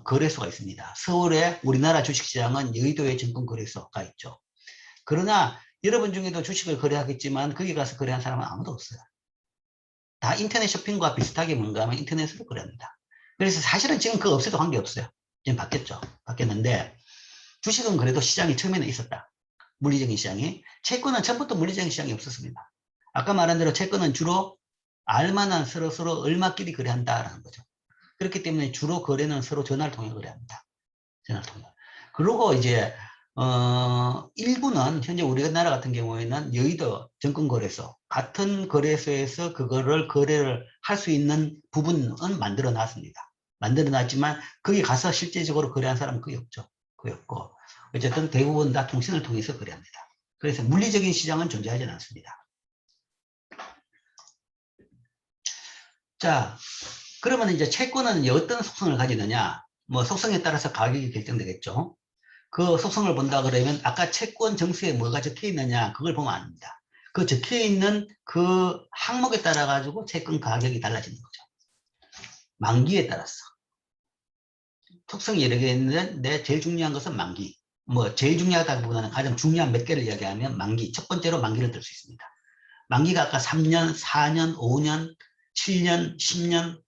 거래소가 있습니다. 서울에 우리나라 주식시장은 여의도에 증권거래소가 있죠. 그러나 여러분 중에도 주식을 거래하겠지만 거기 가서 거래한 사람은 아무도 없어요. 다 인터넷 쇼핑과 비슷하게 뭔가 하면 인터넷으로 거래합니다. 그래서 사실은 지금 그거 없어도 관계없어요. 지금 바뀌었죠. 바뀌었는데 주식은 그래도 시장이 처음에는 있었다. 물리적인 시장이. 채권은 처음부터 물리적인 시장이 없었습니다. 아까 말한 대로 채권은 주로 알만한 서로 얼마끼리 거래한다라는 거죠. 그렇기 때문에 주로 거래는 서로 전화를 통해 거래합니다. 전화를 통해. 그리고 이제 일부는 현재 우리나라 같은 경우에는 여의도 증권거래소 같은 거래소에서 그거를 거래를 할 수 있는 부분은 만들어 놨습니다. 만들어 놨지만 거기 가서 실제적으로 거래한 사람은 거의 없죠. 거의 없고 어쨌든 대부분 다 통신을 통해서 거래합니다. 그래서 물리적인 시장은 존재하지 않습니다. 자, 그러면 이제 채권은 어떤 속성을 가지느냐? 뭐 속성에 따라서 가격이 결정되겠죠. 그 속성을 본다 그러면 아까 채권 정수에 뭐가 적혀 있느냐 그걸 보면 압니다. 그 적혀 있는 그 항목에 따라 가지고 채권 가격이 달라지는 거죠. 만기에 따라서. 속성이 여러 개 있는데 제일 중요한 것은 만기. 뭐 제일 중요하다기보다는 가장 중요한 몇 개를 이야기하면 만기. 첫 번째로 만기를 들 수 있습니다. 만기가 아까 3년, 4년, 5년, 7년, 10년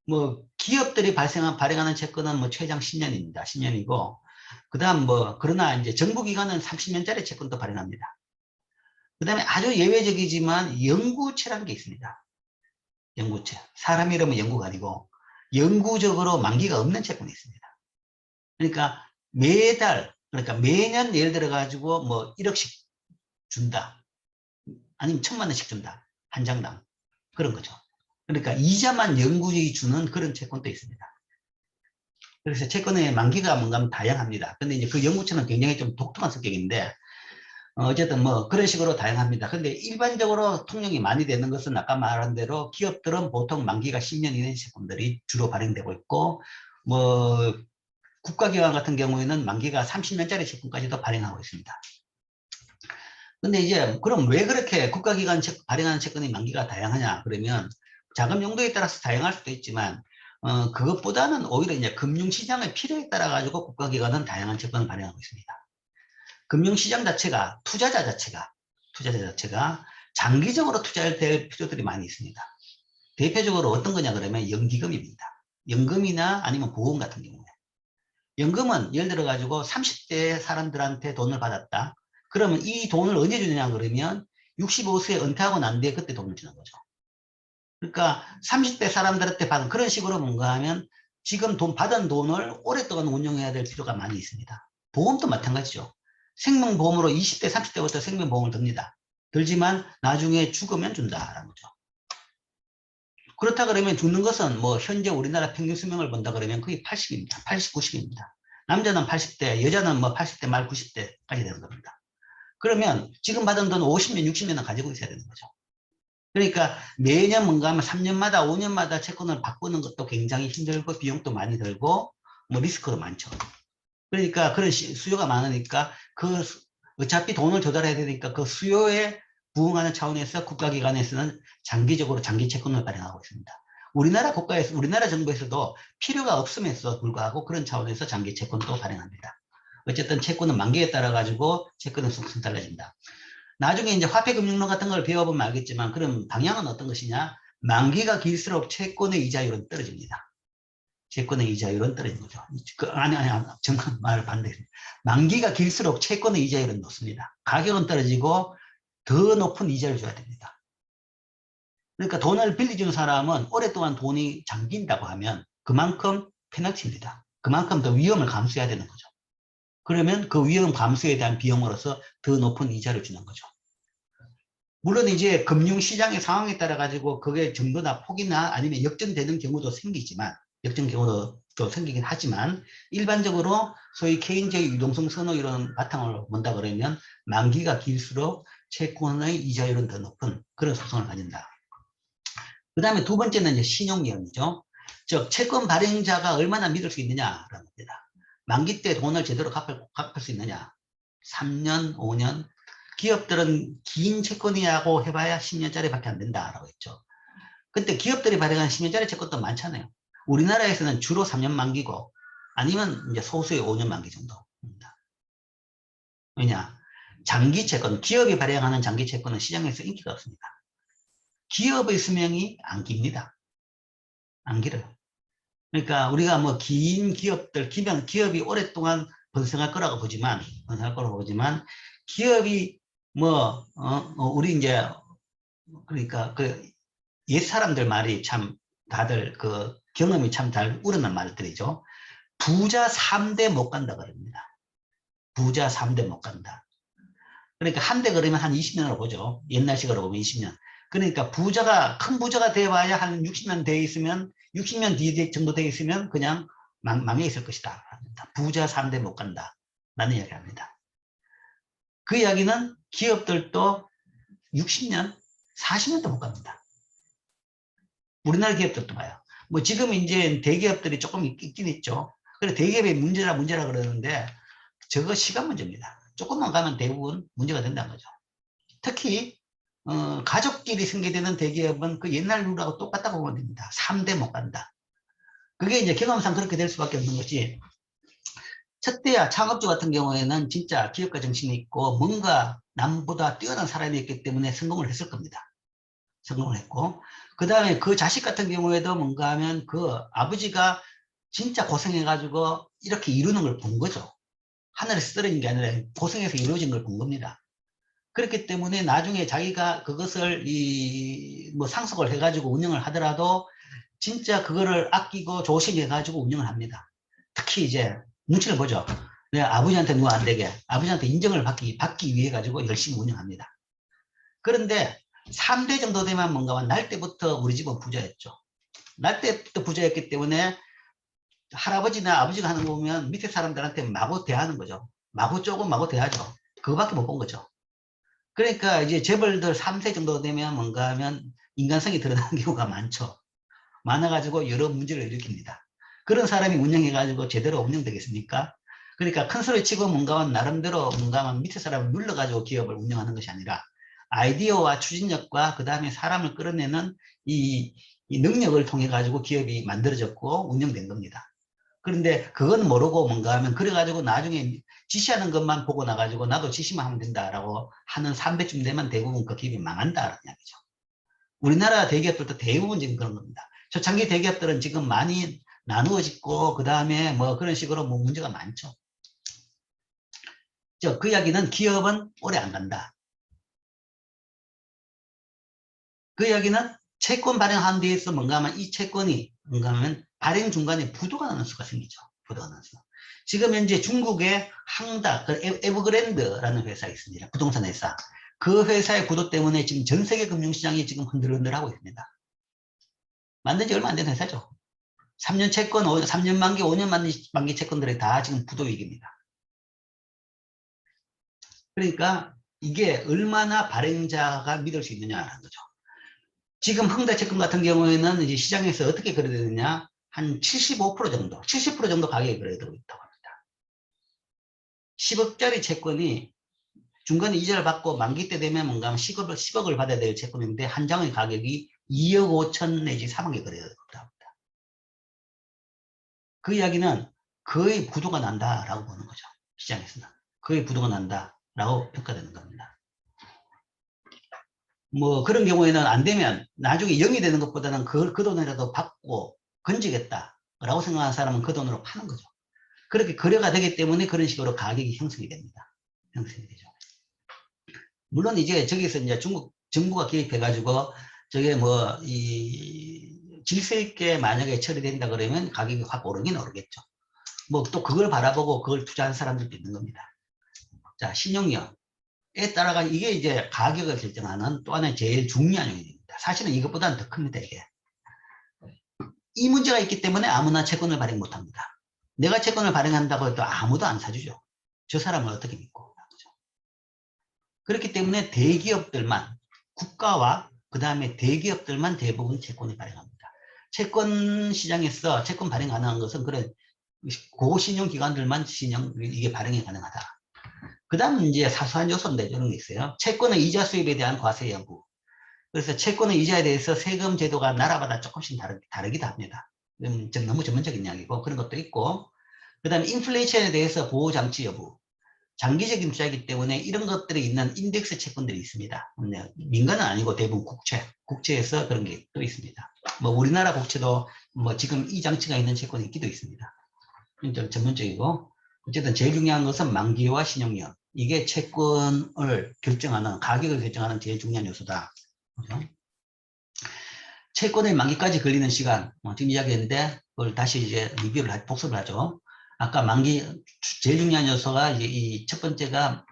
뭐 기업들이 발행하는 채권은 뭐 최장 10년입니다. 10년이고 그 다음 그러나 이제 정부기관은 30년짜리 채권도 발행합니다. 그 다음에 아주 예외적이지만 연구채라는 게 있습니다. 연구채. 사람 이름은 연구가 아니고 영구적으로 만기가 없는 채권이 있습니다. 그러니까 그러니까 매년 예를 들어 가지고 뭐 1억씩 준다. 아니면 1,000만 원씩 준다. 한 장당. 그런 거죠. 그러니까 이자만 영구히 주는 그런 채권도 있습니다. 그래서 채권의 만기가 뭔가 다양합니다. 근데 이제 그 연구처는 굉장히 좀 독특한 성격인데, 어쨌든 뭐 그런 식으로 다양합니다. 근데 일반적으로 통용이 많이 되는 것은 아까 말한 대로 기업들은 보통 만기가 10년 이내 채권들이 주로 발행되고 있고, 뭐 국가기관 같은 경우에는 만기가 30년짜리 채권까지도 발행하고 있습니다. 근데 이제 그럼 왜 그렇게 국가기관 발행하는 채권의 만기가 다양하냐? 그러면 자금 용도에 따라서 다양할 수도 있지만 그것보다는 오히려 이제 금융시장의 필요에 따라 가지고 국가기관은 다양한 채권을 발행하고 있습니다. 금융시장 자체가 투자자 자체가 장기적으로 투자할 필요들이 많이 있습니다. 대표적으로 어떤 거냐 그러면 연기금입니다. 연금이나 아니면 보험 같은 경우에 연금은 예를 들어 가지고 30대 사람들한테 돈을 받았다. 그러면 이 돈을 언제 주느냐 그러면 65세에 은퇴하고 난 뒤에 그때 돈을 주는 거죠. 그러니까 30대 사람들한테 받은 그런 식으로 뭔가 하면 지금 돈 받은 돈을 오랫동안 운영해야 될 필요가 많이 있습니다. 보험도 마찬가지죠. 생명보험으로 20대, 30대부터 생명보험을 듭니다. 들지만 나중에 죽으면 준다라는 거죠. 그렇다 그러면 죽는 것은 뭐 현재 우리나라 평균 수명을 본다 그러면 그게 80입니다. 80, 90입니다. 남자는 80대, 여자는 뭐 80대 말 90대까지 되는 겁니다. 그러면 지금 받은 돈 50년, 60년은 가지고 있어야 되는 거죠. 그러니까 매년 뭔가 하면 3년마다 5년마다 채권을 바꾸는 것도 굉장히 힘들고 비용도 많이 들고 뭐 리스크도 많죠. 그러니까 그런 수요가 많으니까 그 어차피 돈을 조달해야 되니까 그 수요에 부응하는 차원에서 국가기관에서는 장기적으로 장기 채권을 발행하고 있습니다. 우리나라 국가에서 우리나라 정부에서도 필요가 없음에도 불구하고 그런 차원에서 장기 채권도 발행합니다. 어쨌든 채권은 만기에 따라 가지고 채권은 속성 달라진다. 나중에 이제 화폐금융론 같은 걸 배워보면 알겠지만 그럼 방향은 어떤 것이냐? 만기가 길수록 채권의 이자율은 떨어집니다. 채권의 이자율은 떨어지는 거죠. 아니, 정말 말 반대. 만기가 길수록 채권의 이자율은 높습니다. 가격은 떨어지고 더 높은 이자를 줘야 됩니다. 그러니까 돈을 빌려주는 사람은 오랫동안 돈이 잠긴다고 하면 그만큼 페널티입니다. 그만큼 더 위험을 감수해야 되는 거죠. 그러면 그 위험 감수에 대한 비용으로서 더 높은 이자를 주는 거죠. 물론 이제 금융시장의 상황에 따라 가지고 그게 정도나 폭이나 아니면 역전되는 경우도 생기지만 역전 경우도 또 생기긴 하지만 일반적으로 소위 케인즈의 유동성 선호 이런 바탕을 본다 그러면 만기가 길수록 채권의 이자율은 더 높은 그런 속성을 가진다. 그 다음에 두 번째는 이제 신용위험이죠. 즉 채권 발행자가 얼마나 믿을 수 있느냐라는 겁니다. 만기 때 돈을 제대로 갚을 수 있느냐. 3년, 5년. 기업들은 긴 채권이라고 해봐야 10년짜리밖에 안 된다라고 했죠. 근데 기업들이 발행한 10년짜리 채권도 많잖아요. 우리나라에서는 주로 3년 만기고 아니면 이제 소수의 5년 만기 정도입니다. 왜냐? 장기 채권, 기업이 발행하는 장기 채권은 시장에서 인기가 없습니다. 기업의 수명이 안 깁니다. 안 길어요. 그러니까 우리가 뭐 긴 기업들, 기업이 오랫동안 번성할 거라고 보지만, 기업이 뭐, 우리 이제, 그러니까 그 옛 사람들 말이 참 다들 그 경험이 참 잘 우러난 말들이죠. 부자 3대 못 간다 그럽니다. 부자 3대 못 간다. 그러니까 한 대 그러면 한 20년으로 보죠. 옛날식으로 보면 20년. 그러니까 큰 부자가 돼봐야 한 60년 돼 있으면 60년 뒤 정도 돼 있으면 그냥 망해 있을 것이다. 부자 3대 못 간다. 라는 이야기를 합니다. 그 이야기는 기업들도 60년, 40년도 못 갑니다. 우리나라 기업들도 봐요. 뭐 지금 이제 대기업들이 조금 있긴 있죠. 그래 대기업의 문제라 그러는데 저거 시간 문제입니다. 조금만 가면 대부분 문제가 된다는 거죠. 특히 가족끼리 생겨되는 대기업은 그 옛날 룰하고 똑같다고 보면 됩니다. 3대 못 간다. 그게 이제 경험상 그렇게 될 수밖에 없는 것이 첫대야 창업주 같은 경우에는 진짜 기업가 정신이 있고 뭔가 남보다 뛰어난 사람이 있기 때문에 성공을 했을 겁니다. 성공을 했고 그 다음에 그 자식 같은 경우에도 뭔가 하면 그 아버지가 진짜 고생해가지고 이렇게 이루는 걸 본 거죠. 하늘에서 떨어진 게 아니라 고생해서 이루어진 걸 본 겁니다. 그렇기 때문에 나중에 자기가 그것을 뭐 상속을 해가지고 운영을 하더라도 진짜 그거를 아끼고 조심해가지고 운영을 합니다. 특히 이제 눈치를 보죠. 아버지한테 누가 안 되게 아버지한테 인정을 받기 위해 가지고 열심히 운영합니다. 그런데 3대 정도 되면 뭔가 날 때부터 우리 집은 부자였죠. 날 때부터 부자였기 때문에 할아버지나 아버지가 하는 거 보면 밑에 사람들한테 마구 대하는 거죠. 마구 쪼고 마구 대하죠. 그거밖에 못 본 거죠. 그러니까 이제 재벌들 3세 정도 되면 뭔가 하면 인간성이 드러나는 경우가 많죠. 많아가지고 여러 문제를 일으킵니다. 그런 사람이 운영해가지고 제대로 운영되겠습니까? 그러니까 큰 소리 치고 뭔가 나름대로 뭔가 밑에 사람을 눌러가지고 기업을 운영하는 것이 아니라 아이디어와 추진력과 그 다음에 사람을 끌어내는 이 능력을 통해 가지고 기업이 만들어졌고 운영된 겁니다. 그런데 그건 모르고 뭔가 하면 그래가지고 나중에 지시하는 것만 보고 나가지고 나도 지시만 하면 된다라고 하는 3배쯤 되면 대부분 그 기업이 망한다라는 이야기죠. 우리나라 대기업들도 대부분 지금 그런 겁니다. 초창기 대기업들은 지금 많이 나누어 짓고 그 다음에 뭐 그런 식으로 뭐 문제가 많죠. 그 이야기는 기업은 오래 안 간다. 그 이야기는 채권 발행한 데에서 뭔가 하면 이 채권이 뭔가 하면 발행 중간에 부도가 나는 수가 생기죠. 부도가 나는 수. 지금 현재 중국의 항다, 에버그랜드라는 회사가 있습니다. 부동산 회사. 그 회사의 부도 때문에 지금 전 세계 금융시장이 지금 흔들흔들하고 있습니다. 만든 지 얼마 안 된 회사죠. 3년 채권, 3년 만기, 5년 만기 채권들이 다 지금 부도 위기입니다. 그러니까 이게 얼마나 발행자가 믿을 수 있느냐라는 거죠. 지금 흥다채권 같은 경우에는 이제 시장에서 어떻게 거래되느냐, 한 75% 정도, 70% 정도 가격이 거래되고 있다고 합니다. 10억짜리 채권이 중간에 이자를 받고 만기 때 되면 뭔가 10억을 받아야 될 채권인데 한 장의 가격이 2억 5천 내지 3억에 거래되고 있다고 합니다. 그 이야기는 거의 부도가 난다라고 보는 거죠. 시장에서는. 거의 부도가 난다라고 평가되는 겁니다. 뭐 그런 경우에는 안 되면 나중에 0이 되는 것보다는 그 돈이라도 받고 건지겠다라고 생각하는 사람은 그 돈으로 파는 거죠. 그렇게 거래가 되기 때문에 그런 식으로 가격이 형성이 됩니다. 형성이 되죠. 물론 이제 저기서 이제 중국 정부가 개입해가지고 저게 뭐 질서 있게 만약에 처리된다 그러면 가격이 확 오르긴 오르겠죠. 뭐 또 그걸 바라보고 그걸 투자한 사람들도 있는 겁니다. 자, 신용력. 에 따라가 이게 이제 가격을 결정하는 또 하나의 제일 중요한 요인입니다. 사실은 이것보다는 더 큽니다, 이게. 이 문제가 있기 때문에 아무나 채권을 발행 못 합니다. 내가 채권을 발행한다고 해도 아무도 안 사주죠. 저 사람을 어떻게 믿고. 그렇기 때문에 대기업들만, 국가와 그 다음에 대기업들만 대부분 채권을 발행합니다. 채권 시장에서 채권 발행 가능한 것은 그런 고신용기관들만 이게 발행이 가능하다. 그 다음은 이제 사소한 요소인데 이런 게 있어요. 채권의 이자 수입에 대한 과세 여부. 그래서 채권의 이자에 대해서 세금 제도가 나라마다 조금씩 다르기도 합니다. 너무 전문적인 이야기고 그런 것도 있고, 그 다음에 인플레이션에 대해서 보호장치 여부. 장기적인 투자이기 때문에 이런 것들이 있는 인덱스 채권들이 있습니다. 민간은 아니고 대부분 국채에서 그런 게 또 있습니다. 뭐 우리나라 국채도 뭐 지금 이 장치가 있는 채권이 있기도 있습니다. 좀 전문적이고, 어쨌든 제일 중요한 것은 만기와 신용력. 이게 채권을 결정하는, 가격을 결정하는 제일 중요한 요소다. 그렇죠? 채권의 만기까지 걸리는 시간, 지금 이야기했는데, 그걸 다시 이제 복습을 하죠. 아까 만기, 제일 중요한 요소가 이제 이 첫 번째가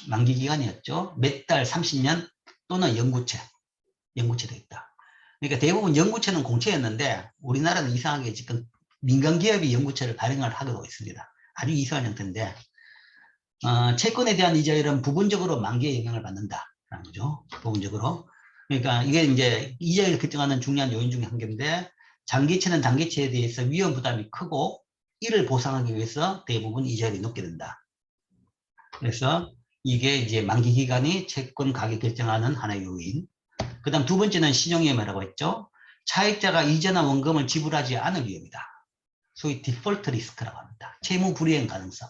만기 기간이었죠. 몇 달, 30년 또는 영구채도 있다. 그러니까 대부분 영구채는 공채였는데, 우리나라는 이상하게 지금 민간 기업이 영구채를 발행을 하고 있습니다. 아주 이상한 형태인데, 채권에 대한 이자율은 부분적으로 만기에 영향을 받는다라는 거죠. 부분적으로. 그러니까 이게 이제 이자율을 결정하는 중요한 요인 중에 한 개인데, 장기채는 단기채에 대해서 위험 부담이 크고 이를 보상하기 위해서 대부분 이자율이 높게 된다. 그래서 이게 이제 만기 기간이 채권 가격 결정하는 하나의 요인. 그 다음 두 번째는 신용위험이라고 했죠. 차익자가 이자나 원금을 지불하지 않을 위험이다. 소위 디폴트 리스크라고 합니다. 채무 불이행 가능성.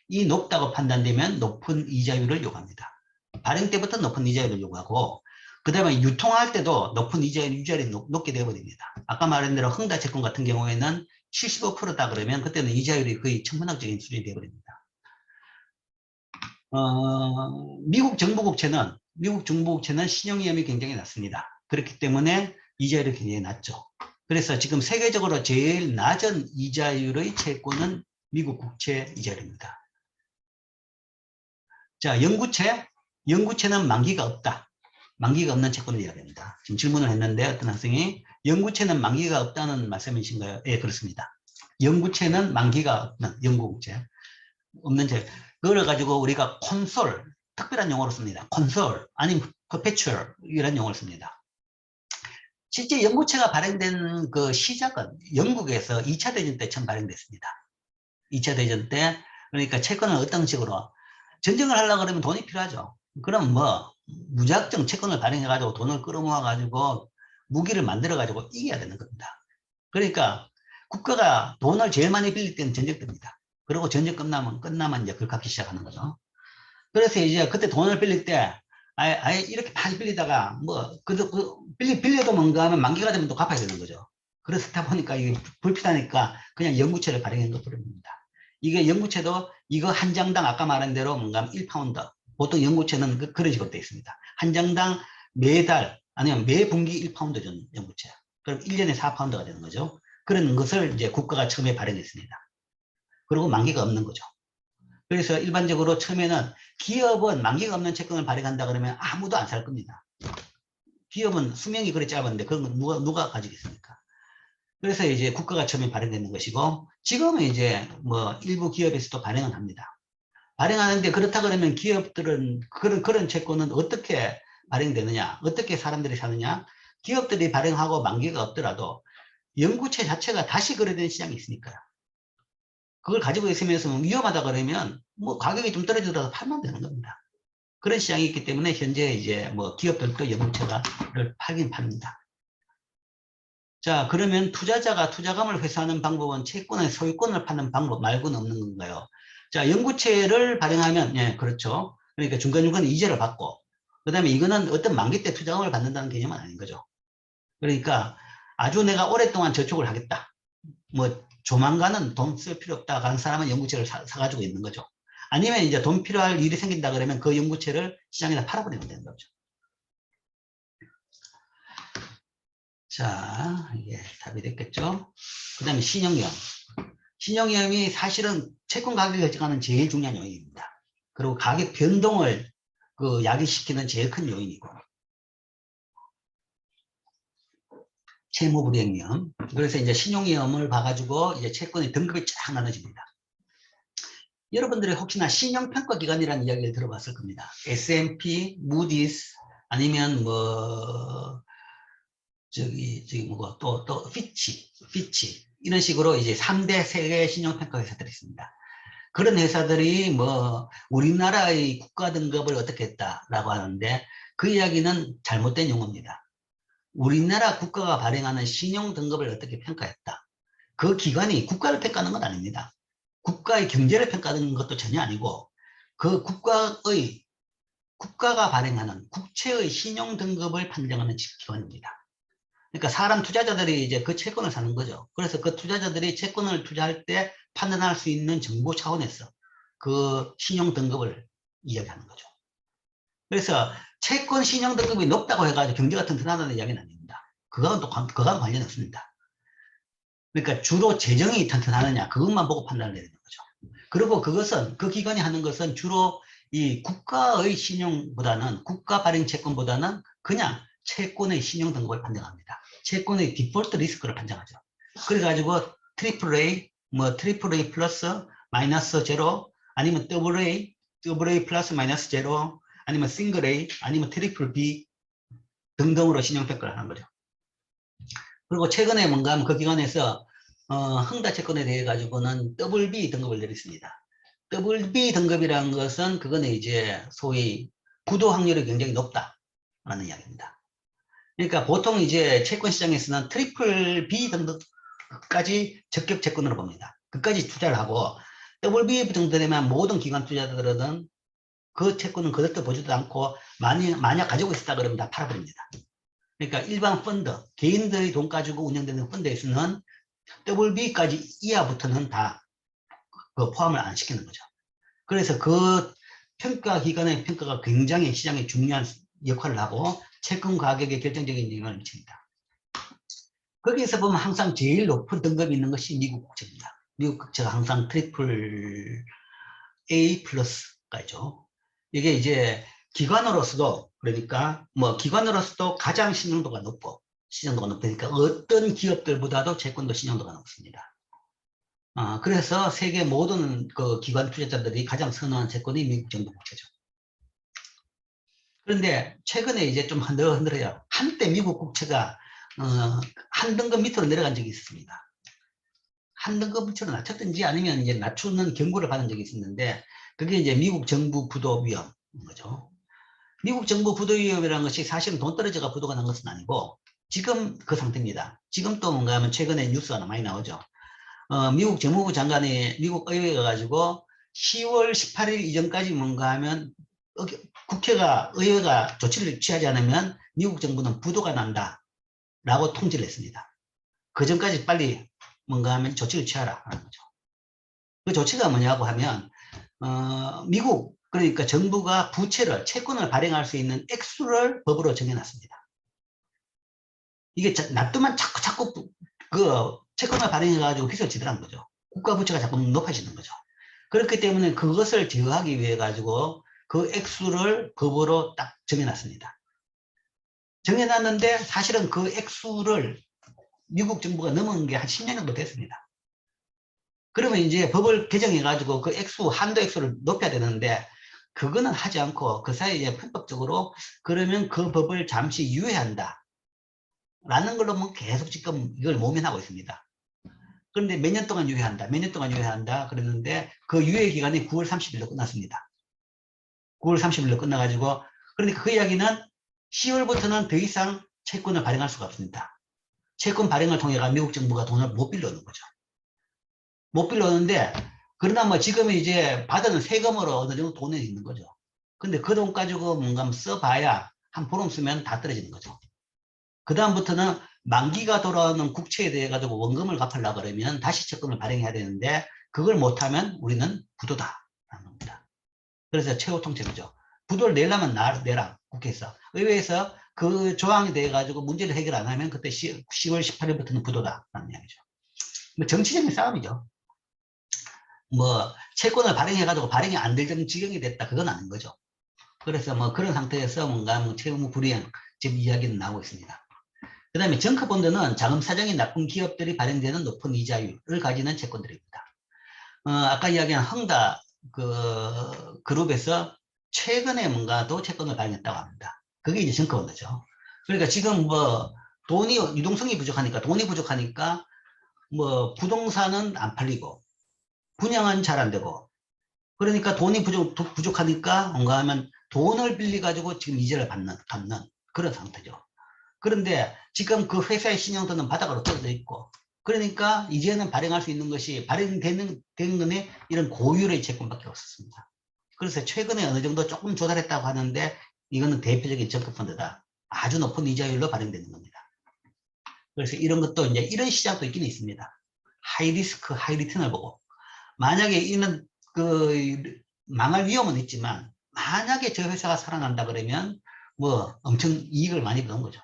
이 높다고 판단되면 높은 이자율을 요구합니다. 발행 때부터 높은 이자율을 요구하고, 그 다음에 유통할 때도 높은 이자율이 높게 되어버립니다. 아까 말한 대로 흥다채권 같은 경우에는 75%다 그러면 그때는 이자율이 거의 천문학적인 수준이 되어버립니다. 미국 정부국채는 신용위험이 굉장히 낮습니다. 그렇기 때문에 이자율이 굉장히 낮죠. 그래서 지금 세계적으로 제일 낮은 이자율의 채권은 미국 국채 이자율입니다. 자, 영구채는 만기가 없다. 만기가 없는 채권을 이야기합니다. 지금 질문을 했는데 어떤 학생이 영구채는 만기가 없다는 말씀이신가요? 예, 그렇습니다. 영구채는 만기가 없는 영구국채. 없는 채. 그걸 가지고 우리가 콘솔, 특별한 용어로 씁니다. 콘솔, 아니면 퍼페추얼, 이런 용어를 씁니다. 실제 영구채가 발행된 그 시작은 영국에서 2차 대전 때 처음 발행됐습니다. 2차 대전 때, 그러니까 채권을 어떤 식으로, 전쟁을 하려고 그러면 돈이 필요하죠. 그럼 뭐, 무작정 채권을 발행해가지고 돈을 끌어모아가지고 무기를 만들어가지고 이겨야 되는 겁니다. 그러니까 국가가 돈을 제일 많이 빌릴 때는 전쟁 때입니다. 그리고 전쟁 끝나면 이제 긁기 시작하는 거죠. 그래서 이제 그때 돈을 빌릴 때 아예 이렇게 많이 빌리다가 뭐 빌려도 뭔가 하면 만기가 되면 또 갚아야 되는 거죠. 그렇다 보니까 이게 불필요하니까 그냥 영구채를 발행한 것뿐입니다. 이게 영구채도 이거 한 장당 아까 말한 대로 뭔가 1파운드. 보통 영구채는 그런 식으로 되어 있습니다. 한 장당 매달 아니면 매 분기 1파운드 전 연구체. 그럼 1년에 4파운드가 되는 거죠. 그런 것을 이제 국가가 처음에 발행했습니다. 그리고 만기가 없는 거죠. 그래서 일반적으로 처음에는 기업은 만기가 없는 채권을 발행한다 그러면 아무도 안 살 겁니다. 기업은 수명이 그리 짧은데 그런 건 누가 가지겠습니까? 그래서 이제 국가가 처음에 발행되는 것이고, 지금은 이제 뭐 일부 기업에서도 발행을 합니다. 발행하는데, 그렇다 그러면 기업들은 그런 채권은 어떻게 발행되느냐, 어떻게 사람들이 사느냐? 기업들이 발행하고 만기가 없더라도 연구체 자체가 다시 거래되는 시장이 있으니까요. 그걸 가지고 있으면서 위험하다 그러면 뭐 가격이 좀 떨어지더라도 팔면 되는 겁니다. 그런 시장이 있기 때문에 현재 이제 뭐 기업들도 연구체를 팔긴 팝니다. 자, 그러면 투자자가 투자금을 회수하는 방법은 채권의 소유권을 파는 방법 말고는 없는 건가요? 자, 연구체를 발행하면, 예, 그렇죠. 그러니까 중간중간 이자를 받고, 그 다음에 이거는 어떤 만기 때 투자금을 받는다는 개념은 아닌 거죠. 그러니까 아주 내가 오랫동안 저축을 하겠다. 뭐 조만간은 돈 쓸 필요 없다 하는 사람은 연구체를 사가지고 있는 거죠. 아니면 이제 돈 필요할 일이 생긴다 그러면 그 연구체를 시장에다 팔아버리면 되는 거죠. 자, 이게 답이 됐겠죠. 그 다음에 신용위험. 신용위험이 사실은 채권 가격을 결정하는 제일 중요한 요인입니다. 그리고 가격 변동을 야기시키는 제일 큰 요인이고, 채무불이행위험. 그래서 이제 신용위험을 봐가지고 이제 채권의 등급이 쫙 나눠집니다. 여러분들이 혹시나 신용평가기관이라는 이야기를 들어봤을 겁니다. S&P, 무디스, 아니면 뭐 또 피치 이런 식으로 이제 3대 세계 신용평가 회사들이 있습니다. 그런 회사들이 뭐 우리나라의 국가 등급을 어떻게 했다라고 하는데, 그 이야기는 잘못된 용어입니다. 우리나라 국가가 발행하는 신용 등급을 어떻게 평가했다. 그 기관이 국가를 평가하는 건 아닙니다. 국가의 경제를 평가하는 것도 전혀 아니고, 그 국가가 발행하는 국채의 신용 등급을 판정하는 기관입니다. 그러니까 사람 투자자들이 이제 그 채권을 사는 거죠. 그래서 그 투자자들이 채권을 투자할 때 판단할 수 있는 정보 차원에서 그 신용 등급을 이야기하는 거죠. 그래서 채권 신용 등급이 높다고 해가지고 경제가 튼튼하다는 이야기는 아닙니다. 그거는 관련 없습니다. 그러니까 주로 재정이 튼튼하느냐 그것만 보고 판단을 내리는 거죠. 그리고 그 기관이 하는 것은 주로 이 국가의 신용보다는, 국가 발행 채권보다는 그냥 채권의 신용 등급을 판정합니다. 채권의 디폴트 리스크를 판정하죠. 그래가지고 트리플 A 플러스 마이너스 제로, 아니면 AA 플러스 마이너스 제로, 아니면 싱글 A, 아니면 트리플 B 등등으로 신용평가를 하는 거죠. 그리고 최근에 뭔가 하면 그 기관에서 흥다채권에 대해 가지고는 WB 등급을 내렸습니다. WB 등급이라는 것은 그거는 이제 소위 부도 확률이 굉장히 높다라는 이야기입니다. 그러니까 보통 이제 채권 시장에서는 트리플 B 등급까지 적격 채권으로 봅니다. 그까지 투자를 하고, WB 정도 되면 모든 기관 투자자들은 그 채권은 그것도 보지도 않고 만약 가지고 있었다 그러면 다 팔아버립니다. 그러니까 일반 펀드, 개인들의 돈 가지고 운영되는 펀드에서는 WB까지 이하부터는 다 포함을 안 시키는 거죠. 그래서 그 평가기관의 평가가 굉장히 시장에 중요한 역할을 하고 채권 가격에 결정적인 영향을 미칩니다. 거기에서 보면 항상 제일 높은 등급이 있는 것이 미국 국채입니다. 미국 국채가 항상 트리플 A 플러스가죠. 이게 이제 기관으로서도, 그러니까 뭐 기관으로서도 가장 신용도가 높으니까 어떤 기업들보다도 채권도 신용도가 높습니다. 그래서 세계 모든 그 기관 투자자들이 가장 선호한 채권이 미국 정부 국채죠. 그런데 최근에 이제 좀 흔들어요. 한때 미국 국채가 한 등급 밑으로 내려간 적이 있습니다. 한 등급 밑으로 낮췄든지 아니면 이제 낮추는 경고를 받은 적이 있었는데, 그게 이제 미국 정부 부도 위험인 거죠. 미국 정부 부도 위험이라는 것이 사실은 돈 떨어져가 부도가 난 것은 아니고 지금 그 상태입니다. 지금 또 뭔가 하면 최근에 뉴스가 많이 나오죠. 미국 재무부 장관이 미국 의회가 가지고 10월 18일 이전까지 뭔가 하면 의회가 조치를 취하지 않으면 미국 정부는 부도가 난다 라고 통지를 했습니다. 그 전까지 빨리 뭔가 하면 조치를 취하라 하는 거죠. 그 조치가 뭐냐고 하면 미국, 그러니까 정부가 채권을 발행할 수 있는 액수를 법으로 정해놨습니다. 이게 놔두면 자꾸 그 채권을 발행해가지고 휘설치더라는 거죠. 국가 부채가 자꾸 높아지는 거죠. 그렇기 때문에 그것을 제어하기 위해 가지고 그 액수를 법으로 딱 정해놨습니다. 정해놨는데 사실은 그 액수를 미국 정부가 넘은 게 한 10년 정도 됐습니다. 그러면 이제 법을 개정해가지고 그 액수, 한도 액수를 높여야 되는데 그거는 하지 않고 그 사이에 편법적으로 그러면 그 법을 잠시 유예한다. 라는 걸로 뭐 계속 지금 이걸 모면하고 있습니다. 그런데 몇 년 동안 유예한다. 몇 년 동안 유예한다. 그랬는데 그 유예 기간이 9월 30일로 끝났습니다. 9월 30일로 끝나가지고 그러니까 그 이야기는 10월부터는 더 이상 채권을 발행할 수가 없습니다. 채권 발행을 통해 미국 정부가 돈을 못 빌려오는 거죠. 못 빌려오는데 그러나 뭐 지금은 이제 받은 세금으로 어느 정도 돈이 있는 거죠. 근데 그 돈 가지고 뭔가 써봐야 한 보름 쓰면 다 떨어지는 거죠. 그 다음부터는 만기가 돌아오는 국채에 대해 가지고 원금을 갚으려고 그러면 다시 채권을 발행해야 되는데 그걸 못하면 우리는 부도다라는 겁니다. 그래서 최후 통첩이죠. 부도를 내려면 내라 국회에서. 의회에서 그 조항에 대해 가지고 문제를 해결 안 하면 그때 10월 18일부터는 부도다라는 이야기죠. 뭐 정치적인 싸움이죠. 뭐 채권을 발행해 가지고 발행이 안 될 정도 지경이 됐다 그건 아닌 거죠. 그래서 뭐 그런 상태에서 뭔가 뭐 채무 불이행 지금 이야기는 나오고 있습니다. 그 다음에 정크본드는 자금 사정이 나쁜 기업들이 발행되는 높은 이자율을 가지는 채권들입니다. 아까 이야기한 헝다 그 그룹에서 최근에 뭔가 또 채권을 발행했다고 합니다. 그게 이제 정크본드죠. 그러니까 지금 뭐 돈이 유동성이 부족하니까 돈이 부족하니까 뭐 부동산은 안 팔리고 분양은 잘 안 되고 그러니까 돈이 부족하니까 뭔가 하면 돈을 빌려 가지고 지금 이자를 받는 그런 상태죠. 그런데 지금 그 회사의 신용도는 바닥으로 떨어져 있고 그러니까 이제는 발행할 수 있는 것이 발행되는 것에 이런 고율의 채권밖에 없었습니다. 그래서 최근에 어느 정도 조금 조달했다고 하는데 이거는 대표적인 정크펀드다. 아주 높은 이자율로 발행되는 겁니다. 그래서 이런 것도 이제 이런 시장도 있긴 있습니다. 하이 리스크, 하이 리턴을 보고 만약에 이는 그 망할 위험은 있지만 만약에 저 회사가 살아난다 그러면 뭐 엄청 이익을 많이 버는 거죠.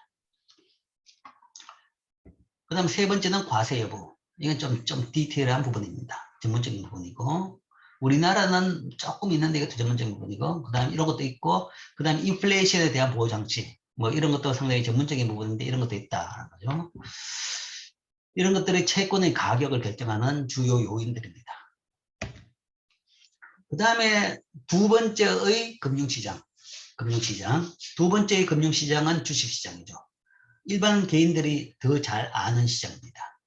그 다음 세 번째는 과세 여부. 이건 좀 디테일한 부분입니다. 전문적인 부분이고 우리나라는 조금 있는데 이것도 전문적인 부분이고 그 다음 이런 것도 있고 그 다음 인플레이션에 대한 보호장치 뭐 이런 것도 상당히 전문적인 부분인데 이런 것도 있다는 거죠. 이런 것들이 채권의 가격을 결정하는 주요 요인들입니다. 그 다음에 두 번째의 금융시장. 두 번째의 금융시장은 주식시장이죠. 일반 개인들이 더 잘 아는 시장입니다.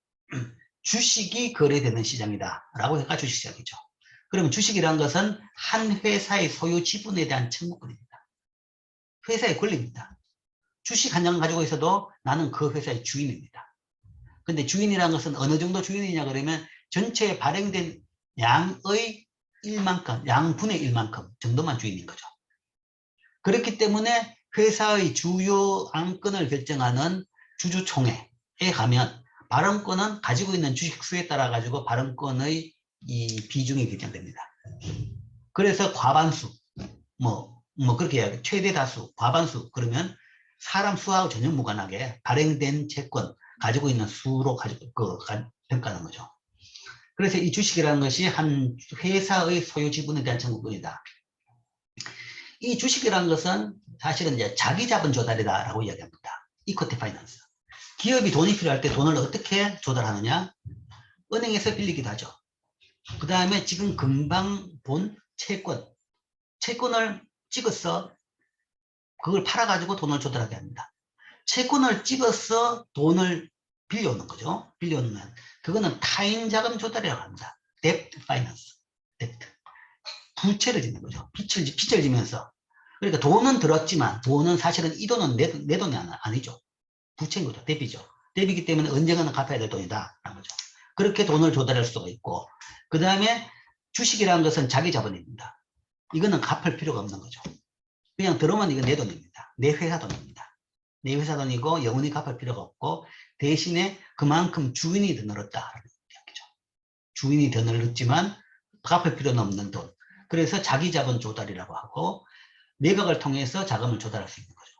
주식이 거래되는 시장이다 라고 해가 주식시장이죠. 그러면 주식이란 것은 한 회사의 소유 지분에 대한 청구권입니다. 회사의 권리입니다. 주식 한 장 가지고 있어도 나는 그 회사의 주인입니다. 근데 주인이라는 것은 어느 정도 주인이냐 그러면 전체에 발행된 양의 1만큼, 양분의 1만큼 정도만 주인인 거죠. 그렇기 때문에 회사의 주요 안건을 결정하는 주주총회에 가면 발언권은 가지고 있는 주식 수에 따라 가지고 발언권의 이 비중이 결정됩니다. 그래서 과반수, 그렇게 해야 최대 다수, 과반수 그러면 사람 수하고 전혀 무관하게 발행된 채권 가지고 있는 수로 평가하는 거죠. 그래서 이 주식이라는 것이 한 회사의 소유 지분에 대한 청구권이다. 이 주식이라는 것은 사실은 이제 자기 자본 조달이다라고 이야기합니다. 이쿼티 파이낸스. 기업이 돈이 필요할 때 돈을 어떻게 조달하느냐? 은행에서 빌리기도 하죠. 그 다음에 지금 금방 본 채권을 찍어서 그걸 팔아가지고 돈을 조달하게 합니다. 채권을 찍어서 돈을 빌려오는 거죠. 빌려오는 그거는 타인 자금 조달이라고 합니다. 뎁트 파이낸스. 뎁트. 부채를 짓는 거죠. 빚을 지면서. 그러니까 돈은 들었지만 돈은 사실은 이 돈은 내 돈이 아니죠. 부채인 거죠. 대비죠. 대비기 때문에 언젠가는 갚아야 될 돈이다. 라는 거죠. 그렇게 돈을 조달할 수가 있고 그 다음에 주식이라는 것은 자기 자본입니다. 이거는 갚을 필요가 없는 거죠. 그냥 들어오면 이건 내 돈입니다. 내 회사 돈입니다. 내 회사 돈이고 영원히 갚을 필요가 없고 대신에 그만큼 주인이 더 늘었다라는 이야기죠. 주인이 더 늘었지만 갚을 필요는 없는 돈. 그래서 자기 자본 조달이라고 하고 매각을 통해서 자금을 조달할 수 있는 거죠.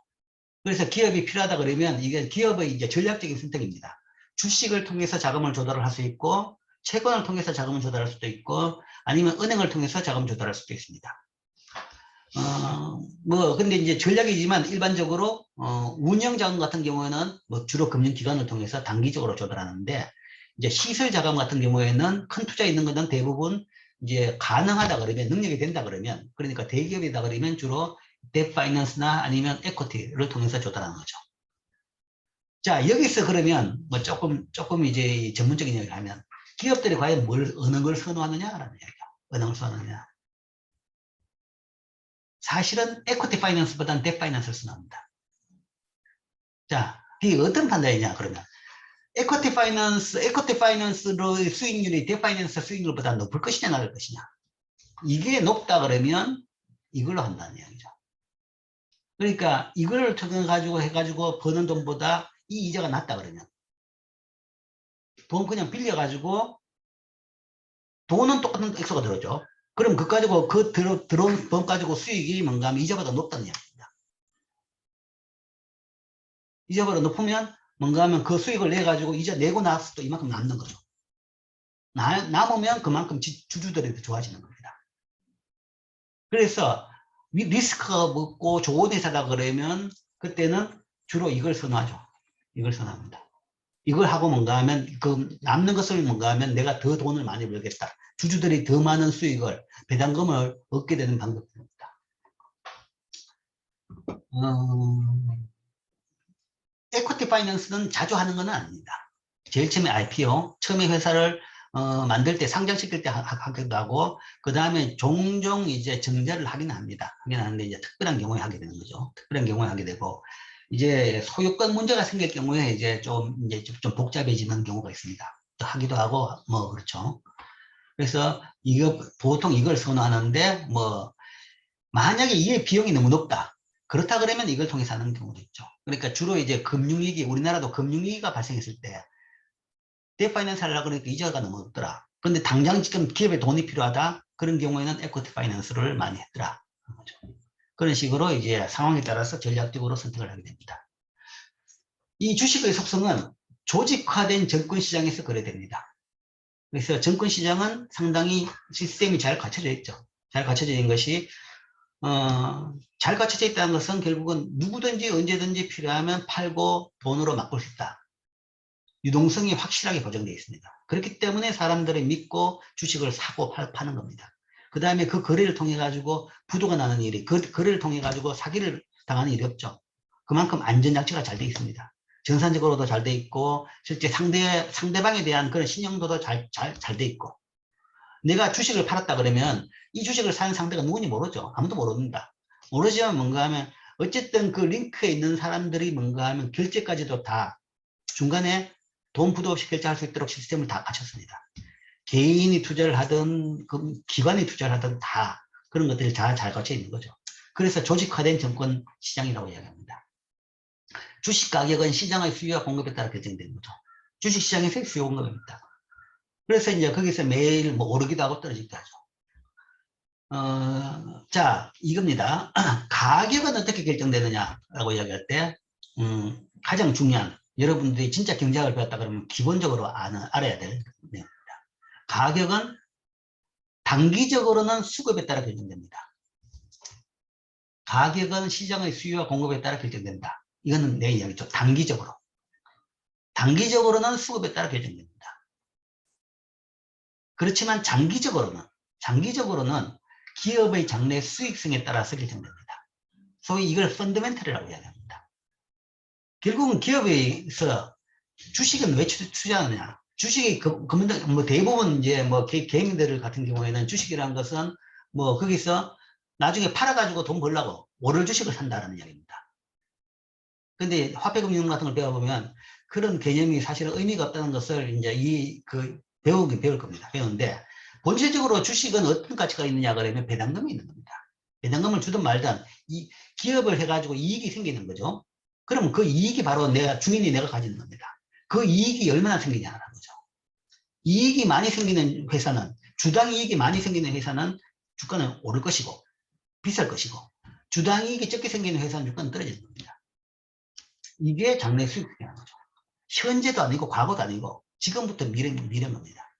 그래서 기업이 필요하다 그러면 이게 기업의 이제 전략적인 선택입니다. 주식을 통해서 자금을 조달을 할 수 있고, 채권을 통해서 자금을 조달할 수도 있고, 아니면 은행을 통해서 자금을 조달할 수도 있습니다. 근데 이제 전략이지만 일반적으로, 운영 자금 같은 경우에는 뭐 주로 금융기관을 통해서 단기적으로 조달하는데, 이제 시설 자금 같은 경우에는 큰 투자 있는 것은 대부분 이제 가능하다 그러면, 능력이 된다 그러면, 그러니까 대기업이다 그러면 주로 뎨 파이낸스나 아니면 에쿼티를 통해서 조달하는 거죠. 자, 여기서 그러면 뭐 조금 이제 전문적인 얘기를 하면, 기업들이 과연 어느 걸 선호하느냐라는 얘기죠. 어느 걸 선호하느냐. 사실은 에쿼티 파이낸스보다는 뎨 파이낸스를 선호합니다. 자, 이게 어떤 판단이냐 그러면, 에쿼티 파이낸스의 수익률이 뎨 파이낸스 수익률보다 높을 것이냐 낮을 것이냐. 이게 높다 그러면 이걸로 한다는 이야기죠. 그러니까 이걸 통해 가지고 해가지고 버는 돈보다 이 이자가 낮다 그러면, 돈 그냥 빌려 가지고 돈은 똑같은 액수가 들어오죠. 그럼 그 가지고 들어온 돈 가지고 수익이 뭔가 하면 이자보다 높다는 이야기입니다. 이자보다 높으면 뭔가 하면 그 수익을 내 가지고 이자 내고 나서 또 이만큼 남는 거죠. 남으면 그만큼 주주들이 더 좋아지는 겁니다. 그래서 리스크가 없고 좋은 회사다 그러면 그때는 주로 이걸 선호하죠. 이걸 선호합니다. 이걸 하고 뭔가 하면 그 남는 것을 뭔가 하면 내가 더 돈을 많이 벌겠다. 주주들이 더 많은 수익을, 배당금을 얻게 되는 방법입니다. 에쿼티 파이낸스는 자주 하는 건 아닙니다. 제일 처음에 IPO, 처음에 회사를 만들 때, 상장시킬 때 하기도 하고, 그 다음에 종종 이제 증자를 하긴 합니다. 하긴 하는데 이제 특별한 경우에 하게 되는 거죠. 특별한 경우에 하게 되고, 이제 소유권 문제가 생길 경우에 이제 좀 복잡해지는 경우가 있습니다. 또 하기도 하고, 뭐, 그렇죠. 그래서 보통 이걸 선호하는데, 뭐, 만약에 이게 비용이 너무 높다. 그렇다 그러면 이걸 통해서 하는 경우도 있죠. 그러니까 주로 이제 금융위기, 우리나라도 금융위기가 발생했을 때, 뎨파이낸스 하려고 그러니까 이자가 너무 없더라. 근데 당장 지금 기업에 돈이 필요하다. 그런 경우에는 에쿼티 파이낸스를 많이 했더라. 그런 식으로 이제 상황에 따라서 전략적으로 선택을 하게 됩니다. 이 주식의 속성은 조직화된 증권시장에서 거래됩니다. 그래서 증권시장은 상당히 시스템이 잘 갖춰져 있죠. 잘 갖춰져 있는 것이, 잘 갖춰져 있다는 것은 결국은 누구든지 언제든지 필요하면 팔고 돈으로 바꿀 수 있다. 유동성이 확실하게 보장되어 있습니다. 그렇기 때문에 사람들이 믿고 주식을 사고 파는 겁니다. 그 다음에 그 거래를 통해 가지고 부도가 나는 일이, 그 거래를 통해 가지고 사기를 당하는 일이 없죠. 그만큼 안전장치가 잘 되어 있습니다. 정산적으로도 잘 되어 있고, 실제 상대방에 대한 그런 신용도도 잘 되어 있고, 내가 주식을 팔았다 그러면 이 주식을 사는 상대가 누군지 모르죠. 아무도 모릅니다. 모르지만 뭔가 하면 어쨌든 그 링크에 있는 사람들이 뭔가 하면 결제까지도 다 중간에 돈 부도 없이 결제할 수 있도록 시스템을 다 갖췄습니다. 개인이 투자를 하든 기관이 투자를 하든 다 그런 것들이 잘 갖춰 있는 거죠. 그래서 조직화된 증권 시장이라고 이야기합니다. 주식 가격은 시장의 수요와 공급에 따라 결정되는 거죠. 주식 시장에서의 수요 공급입니다. 그래서 이제 거기서 매일 뭐 오르기도 하고 떨어지기도 하죠. 자, 이겁니다. 가격은 어떻게 결정되느냐라고 이야기할 때, 가장 중요한, 여러분들이 진짜 경제학을 배웠다 그러면 기본적으로 알아야 될 내용입니다. 가격은 단기적으로는 수급에 따라 결정됩니다. 가격은 시장의 수요와 공급에 따라 결정된다. 이거는 내 이야기죠. 단기적으로. 단기적으로는 수급에 따라 결정됩니다. 그렇지만 장기적으로는 기업의 장래 수익성에 따라서 결정됩니다. 소위 이걸 펀더멘털이라고 이야기합니다. 결국은 기업에서 주식은 왜 투자하느냐? 주식이 뭐 대부분 이제 뭐 개인들 같은 경우에는 주식이라는 것은 뭐 거기서 나중에 팔아가지고 돈 벌려고 오를 주식을 산다는 이야기입니다. 근데 화폐금융 같은 걸 배워보면 그런 개념이 사실은 의미가 없다는 것을 이제 배울 겁니다. 배우는데 본질적으로 주식은 어떤 가치가 있느냐 그러면 배당금이 있는 겁니다. 배당금을 주든 말든 이 기업을 해가지고 이익이 생기는 거죠. 그럼 그 이익이 바로 주인이 내가 가지는 겁니다. 그 이익이 얼마나 생기냐는 거죠. 이익이 많이 생기는 회사는, 주당 이익이 많이 생기는 회사는 주가는 오를 것이고 비쌀 것이고, 주당 이익이 적게 생기는 회사는 주가는 떨어지는 겁니다. 이게 장래 수익이라는 거죠. 현재도 아니고 과거도 아니고 지금부터 미래인 겁니다.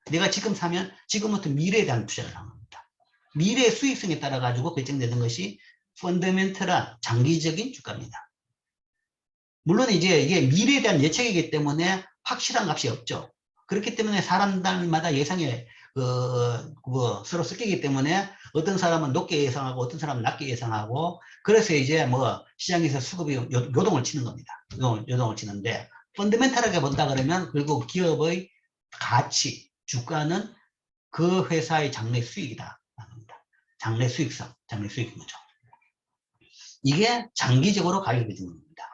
내가 지금 사면 지금부터 미래에 대한 투자를 하는 겁니다. 미래의 수익성에 따라 가지고 결정되는 것이 펀더멘털한 장기적인 주가입니다. 물론 이제 이게 미래에 대한 예측이기 때문에 확실한 값이 없죠. 그렇기 때문에 사람들마다 예상에 서로 섞이기 때문에 어떤 사람은 높게 예상하고 어떤 사람은 낮게 예상하고 그래서 이제 뭐 시장에서 수급이 요동을 치는 겁니다. 요동을 치는데 펀더멘털하게 본다 그러면 결국 기업의 가치, 주가는 그 회사의 장래 수익이다. 장래 수익성, 장래 수익인 거죠. 이게 장기적으로 가격이 결정됩니다.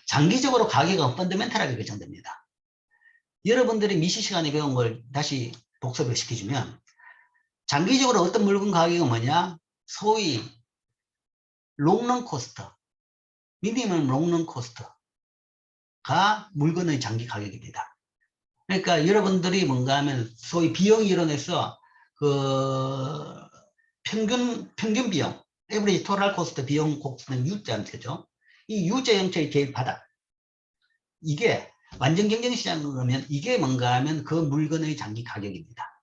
장기적으로 가격은 펀더멘털하게 결정됩니다. 여러분들이 미시 시간에 배운 걸 다시 복습을 시켜주면 장기적으로 어떤 물건 가격은 뭐냐? 소위 롱런 코스트, 미니멈 롱런 코스트가 물건의 장기 가격입니다. 그러니까 여러분들이 뭔가 하면 소위 비용 이론에서 그 평균 비용, 에브리지 토탈 코스트 비용 곱는 U자 형태죠. 이 U자 형태의 제일 바닥. 이게 완전 경쟁 시장을 그러면 이게 뭔가 하면 그 물건의 장기 가격입니다.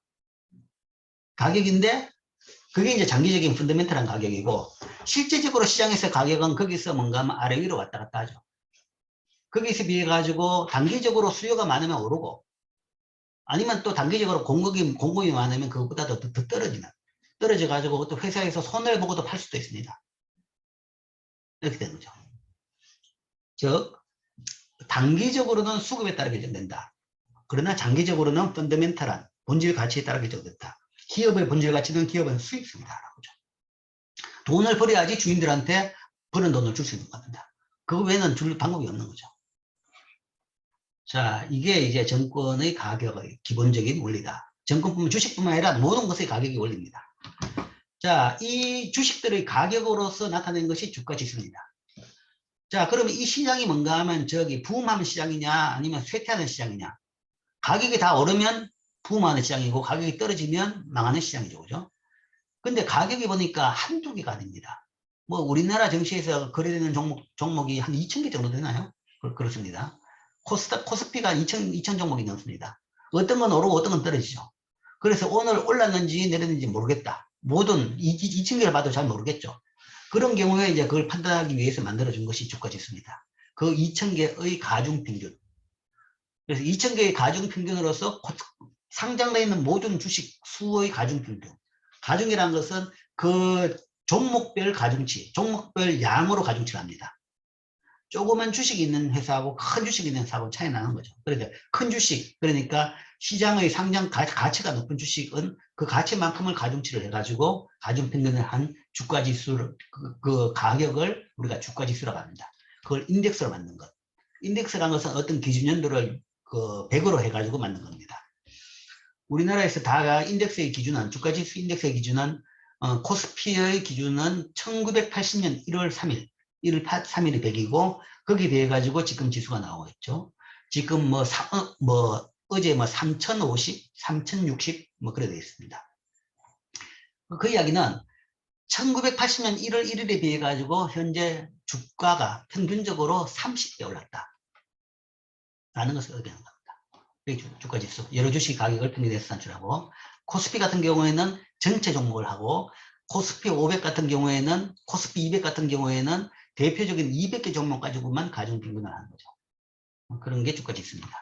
가격인데 그게 이제 장기적인 펀더멘털한 가격이고 실제적으로 시장에서 가격은 거기서 뭔가 하면 아래 위로 왔다 갔다 하죠. 거기서 비해 가지고 단기적으로 수요가 많으면 오르고 아니면 또 단기적으로 공급이 많으면 그것보다도 더 떨어져 가지고 또 회사에서 손해를 보고도 팔 수도 있습니다. 이렇게 되는 거죠. 즉 단기적으로는 수급에 따라 결정된다. 그러나 장기적으로는 펀더멘털한 본질 가치에 따라 결정된다. 기업의 본질 가치는 기업은 수익성이다. 돈을 벌어야지 주인들한테 버는 돈을 줄 수 있는 겁니다. 그거 외에는 줄 방법이 없는 거죠. 자, 이게 이제 정권의 가격의 기본적인 원리다. 정권뿐만 주식뿐만 아니라 모든 것의 가격이 원리입니다. 자, 이 주식들의 가격으로서 나타낸 것이 주가 지수입니다. 자, 그러면 이 시장이 뭔가 하면 저기 부음하는 시장이냐 아니면 쇠퇴하는 시장이냐. 가격이 다 오르면 부음하는 시장이고 가격이 떨어지면 망하는 시장이죠. 그죠? 근데 가격이 보니까 한두 개가 아닙니다. 뭐 우리나라 증시에서 거래되는 종목이 한 2,000개 정도 되나요? 그렇습니다. 코스피가 2,000 종목이 넘습니다. 어떤 건 오르고 어떤 건 떨어지죠. 그래서 오늘 올랐는지 내렸는지 모르겠다. 모든 2,000개를 봐도 잘 모르겠죠. 그런 경우에 이제 그걸 판단하기 위해서 만들어준 것이 주가 지수입니다. 그 2,000개의 가중평균. 그래서 2,000개의 가중평균으로서 상장되어 있는 모든 주식 수의 가중평균. 가중이라는 것은 그 종목별 가중치, 종목별 양으로 가중치를 합니다. 조그만 주식이 있는 회사하고 큰 주식이 있는 회사하고 차이 나는 거죠. 그러니까 큰 주식, 그러니까 시장의 상장 가치가 높은 주식은 그 가치만큼을 가중치를 해가지고 가중평균을 한 주가지수를 그 가격을 우리가 주가지수라고 합니다. 그걸 인덱스로 만든 것. 인덱스라는 것은 어떤 기준연도를 그 100으로 해가지고 만든 겁니다. 우리나라에서 다 인덱스의 기준은 주가지수 인덱스의 기준은 코스피의 기준은 1980년 1월 3일 1월 3일이 100이고 거기에 대해 가지고 지금 지수가 나오고 있죠. 지금 어제 3050, 3060 그래 되어 있습니다. 그 이야기는 1980년 1월 1일에 비해 가지고 현재 주가가 평균적으로 30배 올랐다. 라는 것을 의미하는 겁니다. 주가 지수, 여러 주식 가격을 평균해서 산출하고 코스피 같은 경우에는 전체 종목을 하고 코스피 500 같은 경우에는 코스피 200 같은 경우에는 대표적인 200개 종목 가지고만 가중평균을 하는 거죠. 그런 게 주가 지수입니다.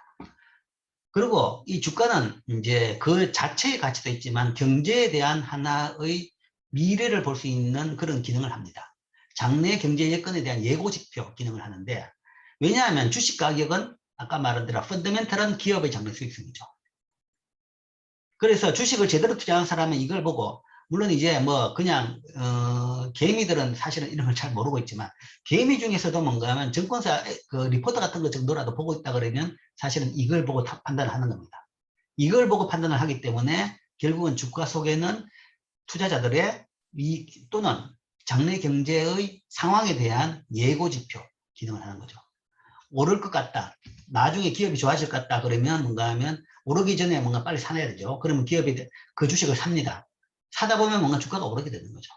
그리고 이 주가는 이제 그 자체의 가치도 있지만 경제에 대한 하나의 미래를 볼 수 있는 그런 기능을 합니다. 장래 경제 여건에 대한 예고지표 기능을 하는데 왜냐하면 주식 가격은 아까 말한 대로 펀더멘털한 기업의 장래 수익성이죠. 그래서 주식을 제대로 투자한 사람은 이걸 보고 물론 이제 뭐 그냥 개미들은 사실은 이런 걸 잘 모르고 있지만 개미 중에서도 뭔가 하면 증권사 그 리포터 같은 거 정도라도 보고 있다 그러면 사실은 이걸 보고 판단을 하는 겁니다. 이걸 보고 판단을 하기 때문에 결국은 주가 속에는 투자자들의 또는 장래 경제의 상황에 대한 예고지표 기능을 하는 거죠. 오를 것 같다. 나중에 기업이 좋아질 것 같다. 그러면 뭔가 하면 오르기 전에 뭔가 빨리 사놔야 되죠. 그러면 기업이 그 주식을 삽니다. 사다 보면 뭔가 주가가 오르게 되는 거죠.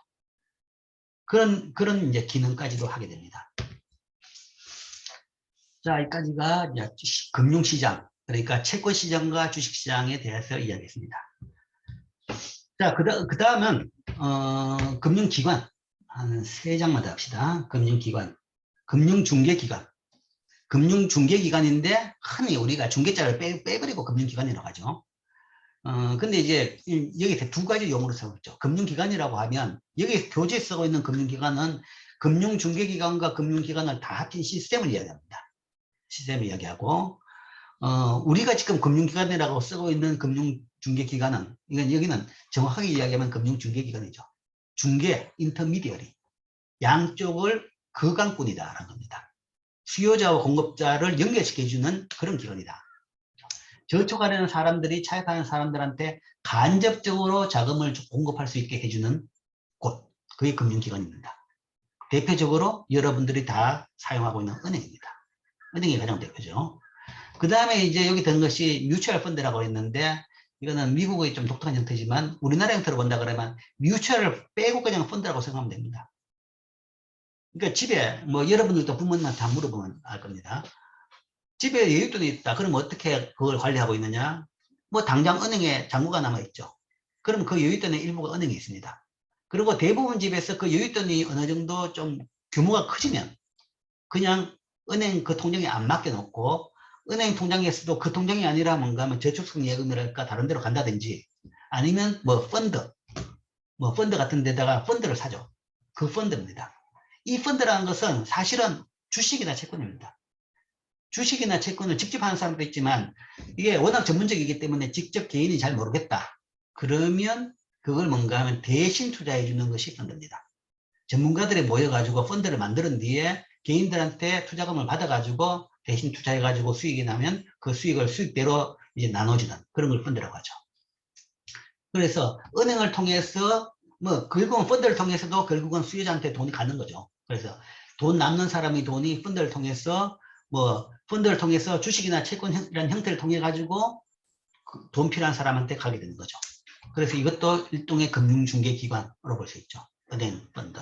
그런 이제 기능까지도 하게 됩니다. 자, 여기까지가 이제 금융시장, 그러니까 채권시장과 주식시장에 대해서 이야기했습니다. 자, 그 다음은, 금융기관. 한 3장마다 합시다. 금융기관. 금융중개기관. 금융중개기관인데, 흔히 우리가 중개자를 빼버리고 금융기관이라고 하죠. 근데 이제, 여기 2가지 용어로 쓰고 있죠. 금융기관이라고 하면, 여기 교재에 쓰고 있는 금융기관은 금융중개기관과 금융기관을 다 합친 시스템을 이야기합니다. 시스템을 이야기하고, 우리가 지금 금융기관이라고 쓰고 있는 금융중개기관은, 여기는 정확하게 이야기하면 금융중개기관이죠. 중개, 인터미디어리. 양쪽을 거강꾼이다라는 겁니다. 수요자와 공급자를 연결시켜주는 그런 기관이다. 저축하려는 사람들이 차입하는 사람들한테 간접적으로 자금을 공급할 수 있게 해주는 곳, 그게 금융기관입니다. 대표적으로 여러분들이 다 사용하고 있는 은행입니다. 은행이 가장 대표죠. 그 다음에 이제 여기 든 것이 뮤추얼 펀드라고 했는데, 이거는 미국의 좀 독특한 형태지만 우리나라 형태로 본다 그러면 뮤추얼을 빼고 그냥 펀드라고 생각하면 됩니다. 그러니까 집에 뭐 여러분들도 부모님한테 다 물어보면 알 겁니다. 집에 여윳돈이 있다. 그럼 어떻게 그걸 관리하고 있느냐? 뭐 당장 은행에 잔고가 남아있죠. 그럼 그 여윳돈의 일부가 은행에 있습니다. 그리고 대부분 집에서 그 여윳돈이 어느 정도 좀 규모가 커지면 그냥 은행 그 통장에 안 맡겨놓고 은행 통장에서도 그 통장이 아니라 뭔가 하면 저축성 예금이랄까 다른 데로 간다든지 아니면 뭐 펀드 같은 데다가 펀드를 사죠. 그 펀드입니다. 이 펀드라는 것은 사실은 주식이나 채권입니다. 주식이나 채권을 직접 하는 사람도 있지만 이게 워낙 전문적이기 때문에 직접 개인이 잘 모르겠다. 그러면 그걸 뭔가 하면 대신 투자해 주는 것이 펀드입니다. 전문가들이 모여가지고 펀드를 만드는 뒤에 개인들한테 투자금을 받아가지고 대신 투자해가지고 수익이 나면 그 수익을 수익대로 이제 나눠주는 그런 걸 펀드라고 하죠. 그래서 은행을 통해서 뭐 결국은 펀드를 통해서도 결국은 수요자한테 돈이 가는 거죠. 그래서 돈 남는 사람이 돈이 펀드를 통해서 뭐 펀드를 통해서 주식이나 채권이라는 형태를 통해 가지고 돈 필요한 사람한테 가게 되는 거죠. 그래서 이것도 일종의 금융중개기관으로 볼 수 있죠. 은행, 펀드.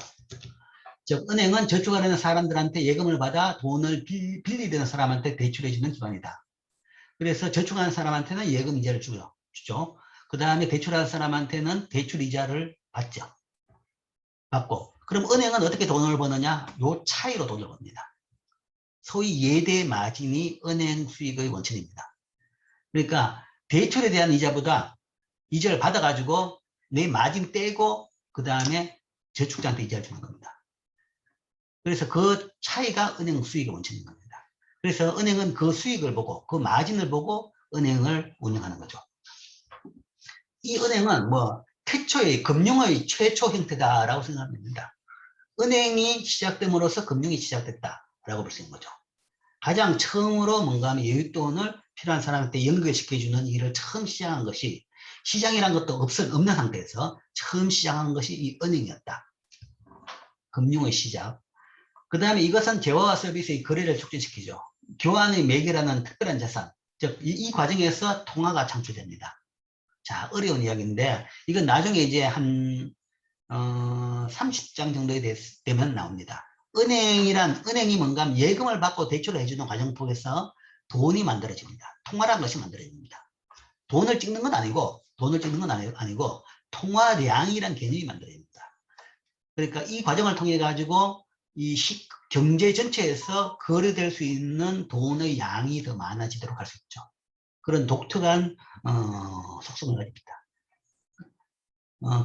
즉 은행은 저축하려는 사람들한테 예금을 받아 돈을 빌리려는 사람한테 대출해 주는 기관이다. 그래서 저축하는 사람한테는 예금 이자를 주죠. 그 다음에 대출하는 사람한테는 대출 이자를 받고. 그럼 은행은 어떻게 돈을 버느냐? 요 차이로 돈을 법니다. 소위 예대 마진이 은행 수익의 원천입니다. 그러니까 대출에 대한 이자보다 이자를 받아가지고 내 마진 떼고 그 다음에 저축자한테 이자를 주는 겁니다. 그래서 그 차이가 은행 수익의 원천인 겁니다. 그래서 은행은 그 수익을 보고 그 마진을 보고 은행을 운영하는 거죠. 이 은행은 뭐 태초의 금융의 최초 형태다라고 생각합니다. 은행이 시작됨으로써 금융이 시작됐다라고 볼 수 있는 거죠. 가장 처음으로 뭔가 하면 여윳돈을 필요한 사람한테 연결시켜주는 일을 처음 시작한 것이 시장이란 것도 없는 상태에서 처음 시작한 것이 이 은행이었다. 금융의 시작. 그 다음에 이것은 재화와 서비스의 거래를 촉진시키죠. 교환의 매개라는 특별한 자산. 즉, 이 과정에서 통화가 창출됩니다. 자, 어려운 이야기인데, 이건 나중에 이제 한, 30장 정도에 되면 나옵니다. 은행이 뭔가 하면 예금을 받고 대출을 해주는 과정 속에서 돈이 만들어집니다. 통화라는 것이 만들어집니다. 돈을 찍는 건 아니고 통화량이란 개념이 만들어집니다. 그러니까 이 과정을 통해 가지고 이 경제 전체에서 거래될 수 있는 돈의 양이 더 많아지도록 할 수 있죠. 그런 독특한 속성을 가집니다.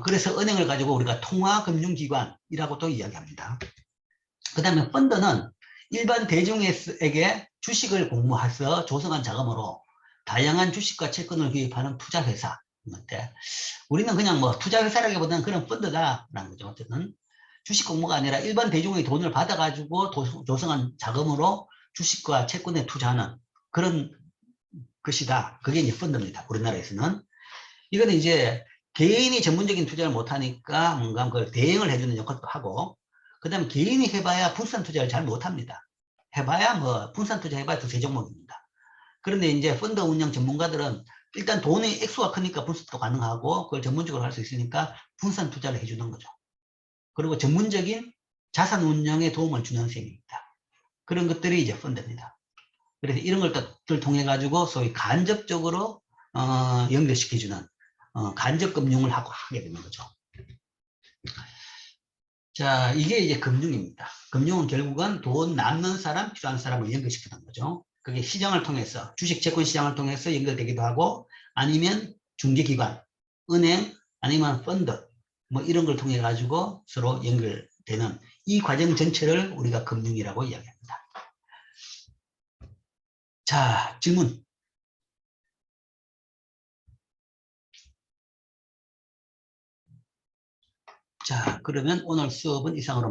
그래서 은행을 가지고 우리가 통화금융기관이라고 또 이야기합니다. 그 다음에 펀드는 일반 대중에게 주식을 공모해서 조성한 자금으로 다양한 주식과 채권을 구입하는 투자회사인데 우리는 그냥 뭐 투자회사라기보다는 그런 펀드다라는 거죠. 어쨌든 주식 공모가 아니라 일반 대중의 돈을 받아가지고 조성한 자금으로 주식과 채권에 투자하는 그런 것이다. 그게 이제 펀드입니다. 우리나라에서는. 이거는 이제 개인이 전문적인 투자를 못하니까 뭔가 그걸 대행을 해주는 역할도 하고 그 다음에 개인이 해봐야 분산 투자를 잘 못합니다. 해봐야 뭐 분산 투자 해봐야 두세 종목입니다. 그런데 이제 펀드 운영 전문가들은 일단 돈의 액수가 크니까 분산도 가능하고 그걸 전문적으로 할 수 있으니까 분산 투자를 해주는 거죠. 그리고 전문적인 자산 운영에 도움을 주는 셈입니다. 그런 것들이 이제 펀드입니다. 그래서 이런 것들 통해 가지고 소위 간접적으로 연결시켜주는 간접 금융을 하게 되는 거죠. 자, 이게 이제 금융입니다. 금융은 결국은 돈 남는 사람, 필요한 사람을 연결시키는 거죠. 그게 시장을 통해서, 주식 채권 시장을 통해서 연결되기도 하고, 아니면 중개기관, 은행, 아니면 펀드, 뭐 이런 걸 통해 가지고 서로 연결되는 이 과정 전체를 우리가 금융이라고 이야기합니다. 자, 질문. 자, 그러면 오늘 수업은 이상으로